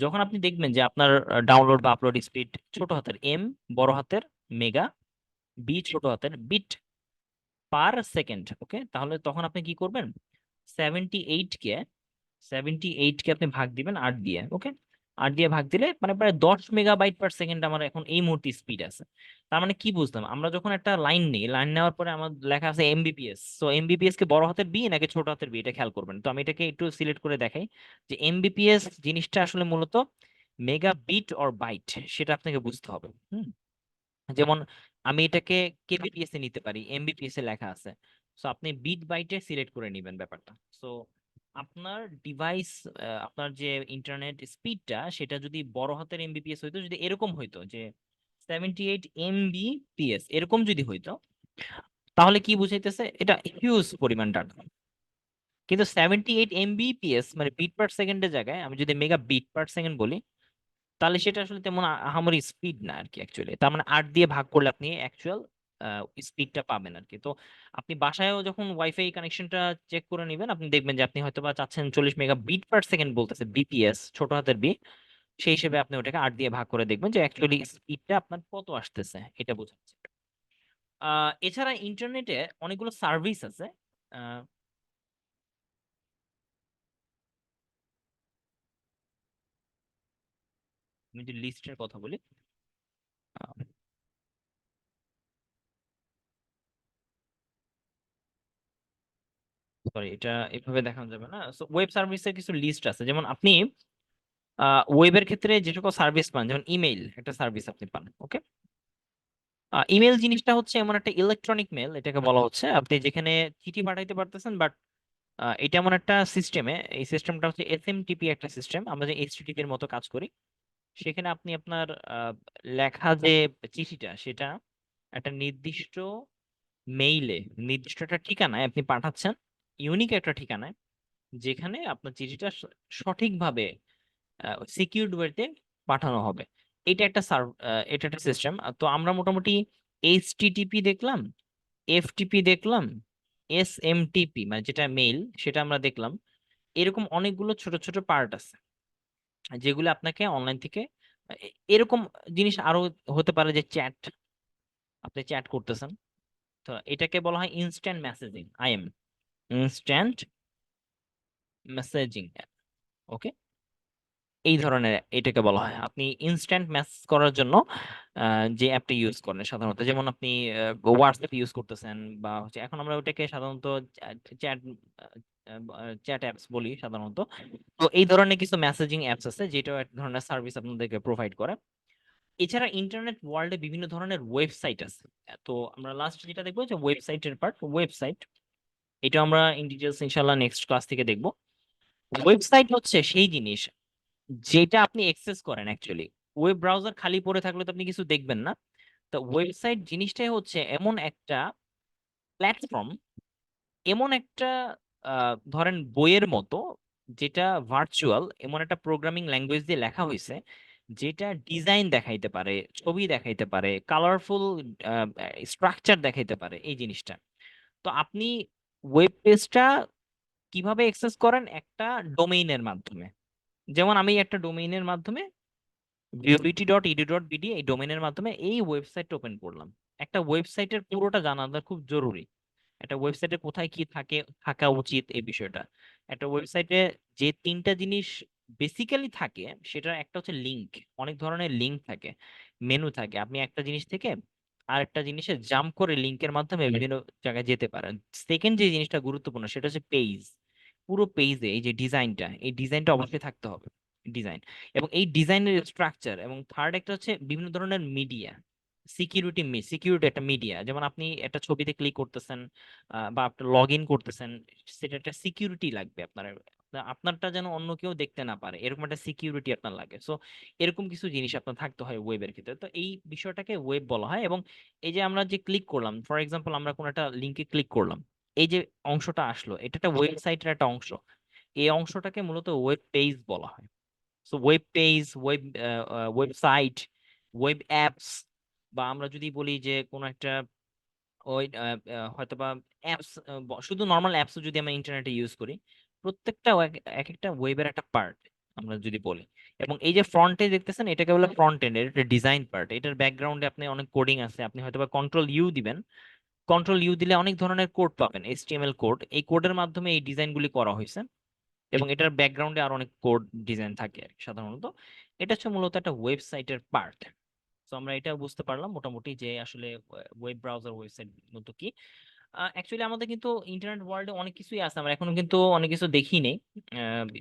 যখন আপনি দেখবেন যে আপনার ডাউনলোড বা আপলোড স্পিড ছোট হাতের এম, বড় হাতের মেগা, বি ছোট হাতের, বিট পার সেকেন্ড, ওকে, তাহলে তখন আপনি কি করবেন, 78 কে, 78 কে আপনি ভাগ দিবেন 8 দিয়ে, ওকে। 8 দিয়ে ভাগ দিলে মানে প্রায় 10 মেগাবাইট পার সেকেন্ড আমার এখন এই মুহূর্তে স্পিড আছে। তার মানে কি বুঝলাম, আমরা যখন একটা লাইন নিই, লাইন নেওয়ার পরে আমার লেখা আছে এমবিপিএস, তো এমবিপিএস কে বড় হাতের বি নাকি ছোট হাতের বি, এটা খেয়াল করবেন। তো আমি এটাকে একটু সিলেক্ট করে দেখাই যে এমবিপিএস জিনিসটা আসলে মূলত মেগাবিট অর বাইট, সেটা আপনাকে বুঝতে হবে। যেমন আমি এটাকে কেবিপিএস এ নিতে পারি, এমবিপিএস এ লেখা আছে। সো আপনি বিট বাইটে সিলেক্ট করে নেবেন ব্যাপারটা। সো আপনার ডিভাইস, আপনার যে ইন্টারনেট স্পিডটা সেটা যদি বড় হাতের এমবিপিএস হইতো, যদি এরকম হইতো যে 78 এমবিপিএস এরকম যদি হইতো, তাহলে কি বুঝাইতেছে, এটা হিউজ পরিমাণ ডাটা। কিন্তু 78 এমবিপিএস মানে বিট পার সেকেন্ডের জায়গায় আমি যদি মেগা বিট পার সেকেন্ড বলি, তাহলে সেটা আসলে তেমন আহামরি স্পিড না আর কি। অ্যাকচুয়ালি তার মানে 8 দিয়ে ভাগ করলে আপনি অ্যাকচুয়াল স্পিডটা পাবেন আর কি। তো আপনি বাসায়ও যখন ওয়াইফাই কানেকশনটা চেক করে নেবেন, আপনি দেখবেন যে আপনি হয়তো বা চাচ্ছেন 40 মেগাবিট পার সেকেন্ড বলতেছে বিপিএস, ছোট হাতের বি, সেই হিসেবে আপনি ওটাকে 8 দিয়ে ভাগ করে দেখবেন যে অ্যাকচুয়ালি স্পিডটা আপনার কত আসতেছে, এটা বোঝাচ্ছে। এছাড়া ইন্টারনেটে অনেকগুলো সার্ভিস আছে। আহ, আমি যদি লিস্টের কথা বলি, সরি এটা এভাবে দেখানো যাবে না। ওয়েব সার্ভিসের কিছু লিস্ট আছে। যেমন আপনি ওয়েবের ক্ষেত্রে যে সকল সার্ভিস পান, যেমন ইমেইল একটা সার্ভিস আপনি পান, ওকে। ইমেল জিনিসটা হচ্ছে এমন একটা ইলেকট্রনিক মেল, এটাকে বলা হচ্ছে, আপনি যেখানে চিঠি পাঠাইতে পারতেছেন, বাট এটা এমন একটা সিস্টেমে, এই সিস্টেমটা হচ্ছে এসএমটিপি একটা সিস্টেম, আমরা যে এইচটিটিপির মতো কাজ করি। সেখানে আপনি আপনার লেখা যে চিঠিটা সেটা একটা নির্দিষ্ট মেইলে, নির্দিষ্ট একটা ঠিকানায় আপনি পাঠাচ্ছেন, ইউনিক একটা ঠিকানায়, যেখানে আপনার চিঠিটা সঠিকভাবে সিকিউরড ওয়েতে পাঠানো হবে। এটা একটা এটা একটা সিস্টেম। তো আমরা মোটামুটি এইচটিটিপি দেখলাম, এফটিপি দেখলাম, এসএমটিপি মানে যেটা মেইল সেটা আমরা দেখলাম। এরকম অনেকগুলো ছোট ছোট পার্ট আছে যেগুলো আপনাকে অনলাইন থেকে এরকম জিনিস আরো হতে পারে যে চ্যাট, আপনি চ্যাট করতেছেন, তো এটাকে বলা হয় instant messaging, IM, instant messaging, okay. এই ধরনের এটাকে বলা হয়, আপনি ইনস্ট্যান্ট মেসেজ করার জন্য যে অ্যাপটা ইউজ করেন সাধারণত, যেমন আপনি হোয়াটসঅ্যাপ ইউজ করতেছেন, বা হচ্ছে এখন আমরা ওটাকে সাধারণত চ্যাট চ্যাট অ্যাপস বলি সাধারণত। তো এই ধরনের কিছু মেসেজিং অ্যাপস আছে যেটা এক ধরনের সার্ভিস আপনাদেরকে প্রোভাইড করে। এছাড়া ইন্টারনেট ওয়ার্ল্ডে বিভিন্ন ধরনের ওয়েবসাইট আছে। তো আমরা লাস্ট যেটা দেখবো যে ওয়েবসাইটের পার্ট, ওয়েবসাইট, এটা আমরা ইন ডিটেলস ইনশাল্লাহ নেক্সট ক্লাস থেকে দেখবো। ওয়েবসাইট হচ্ছে সেই জিনিস যেটা আপনি অ্যাক্সেস করেন অ্যাকচুয়ালি। ওয়েব ব্রাউজার খালি পড়ে থাকলে তো আপনি কিছু দেখবেন না। তো ওয়েবসাইট জিনিসটাই হচ্ছে এমন একটা প্ল্যাটফর্ম, এমন একটা ধরেন বইয়ের মতো, যেটা ভার্চুয়াল, এমন একটা প্রোগ্রামিং ল্যাঙ্গুয়েজ দিয়ে লেখা হয়েছে যেটা ডিজাইন দেখাইতে পারে, ছবি দেখাইতে পারে, কালারফুল স্ট্রাকচার দেখাইতে পারে এই জিনিসটা। তো আপনি ওয়েব পেজটা কিভাবে অ্যাক্সেস করেন? একটা ডোমেইনের মাধ্যমে। যেমন আমি একটা ডোমেইনের মাধ্যমে viewbt.edu.bd এই ডোমেইনের মাধ্যমে এই ওয়েবসাইটটা ওপেন করলাম। একটা ওয়েবসাইটের পুরোটা জানাটা খুব জরুরি। একটা ওয়েবসাইটে কোথায় কি থাকে, থাকা উচিত এই বিষয়টা। একটা ওয়েবসাইটে যে তিনটা জিনিস বেসিক্যালি থাকে, সেটা একটা হচ্ছে লিংক। অনেক ধরনের লিংক থাকে, মেনু থাকে, আপনি একটা জিনিস থেকে আরেকটা জিনিসে জাম্প করে লিংকের মাধ্যমে বিভিন্ন জায়গায় যেতে পারেন। সেকেন্ড যে জিনিসটা গুরুত্বপূর্ণ সেটা হচ্ছে পেজ। পুরো পেজে এই যে ডিজাইনটা, এই ডিজাইনটা অবশ্যই থাকতে হবে, ডিজাইন। এবং এই ডিজাইনের স্ট্রাকচার, এবং থার্ড একটা হচ্ছে বিভিন্ন ধরনের মিডিয়া, সিকিউরিটি। সিকিউরিটি একটা মিডিয়া, যেমন আপনি একটা ছবিতে ক্লিক করতেছেন বা আপনি লগ ইন করতেছেন, সেটা একটা সিকিউরিটি লাগবে আপনার। আপনারটা যেন অন্য কেউ দেখতে না পারে, এরকম একটা সিকিউরিটি আপনার লাগে। সো এরকম কিছু জিনিস আপনার থাকতে হয় ওয়েবের ক্ষেত্রে। তো এই বিষয়টাকে ওয়েব বলা হয়। এবং এই যে আমরা যে ক্লিক করলাম, ফর এক্সাম্পল আমরা কোনো একটা লিঙ্কে ক্লিক করলাম, এই যে অংশটা আসলো, এটা একটা ওয়েবসাইটের একটা অংশ। এই অংশটাকে মূলত ওয়েব পেজ বলা হয়। So web page, website, web apps, বা আমরা যদি বলি যে কোনো একটা ওই হয়তোবা অ্যাপস, শুধু নর্মাল অ্যাপস যদি আমরা ইন্টারনেটে ইউজ করি, প্রত্যেকটা এক একটা ওয়েবের একটা পার্ট আমরা যদি বলি। এবং এই যে ফ্রন্টে দেখতেছেন, এটাকে বলে ফ্রন্ট এন্ড, এর একটা ডিজাইন পার্ট। এটার ব্যাকগ্রাউন্ডে আপনি অনেক কোডিং আছে, আপনি হয়তোবা কন্ট্রোল ইউ দিবেন। কন্ট্রোল ইউ দিলে অনেক ধরনের কোড পাবেন, এইচটিএমএল কোড। এই কোডের মাধ্যমে এই ডিজাইনগুলি করা হয়েছে। এবং এটার ব্যাকগ্রাউন্ডে আরো অনেক কোড ডিজাইন থাকে আর কি সাধারণত। এটা হচ্ছে মূলত একটা ওয়েবসাইটের পার্ট। তো আমরা এটা বুঝতে পারলাম মোটামুটি যে আসলে ওয়েব ব্রাউজার, ওয়েবসাইট মূলত কি। অ্যাকচুয়ালি আমাদের কিন্তু ইন্টারনেট ওয়ার্ল্ডে অনেক কিছুই আছে, আমরা এখনো কিন্তু অনেক কিছু দেখি নেই।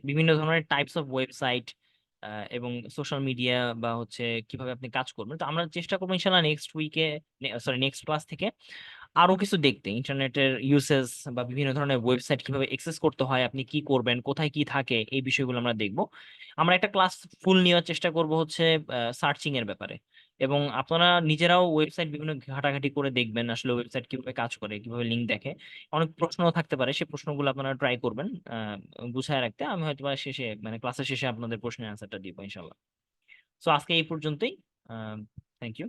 বিভিন্ন ধরনের টাইপস অফ ওয়েবসাইট এবং সোশ্যাল মিডিয়া, বা হচ্ছে কিভাবে আপনি কাজ করবেন। তো আমরা চেষ্টা করবো ইনশাল্লাহ নেক্সট উইকে, সরি নেক্সট ক্লাস থেকে আরো কিছু দেখতে, ইন্টারনেটের ইউসেজ বা বিভিন্ন ধরনের ওয়েবসাইট কিভাবে অ্যাক্সেস করতে হয়, আপনি কি করবেন, কোথায় কি থাকে, এই বিষয়গুলো আমরা দেখব। আমরা একটা ক্লাস ফুল নেওয়ার চেষ্টা করব হচ্ছে সার্চিং এর ব্যাপারে। এবং আপনারা নিজেরাও ওয়েবসাইট বিভিন্ন ঘাটাঘাটি করে দেখবেন আসলে ওয়েবসাইট কিভাবে কাজ করে, কিভাবে লিঙ্ক দেখে। অনেক প্রশ্ন থাকতে পারে, সেই প্রশ্নগুলো আপনারা ট্রাই করবেন গুছায় রাখতে। আমি হয়তো বা শেষে, মানে ক্লাসের শেষে আপনাদের প্রশ্নের আনসারটা দিব ইনশাল্লাহ। সো আজকে এই পর্যন্তই। Thank you.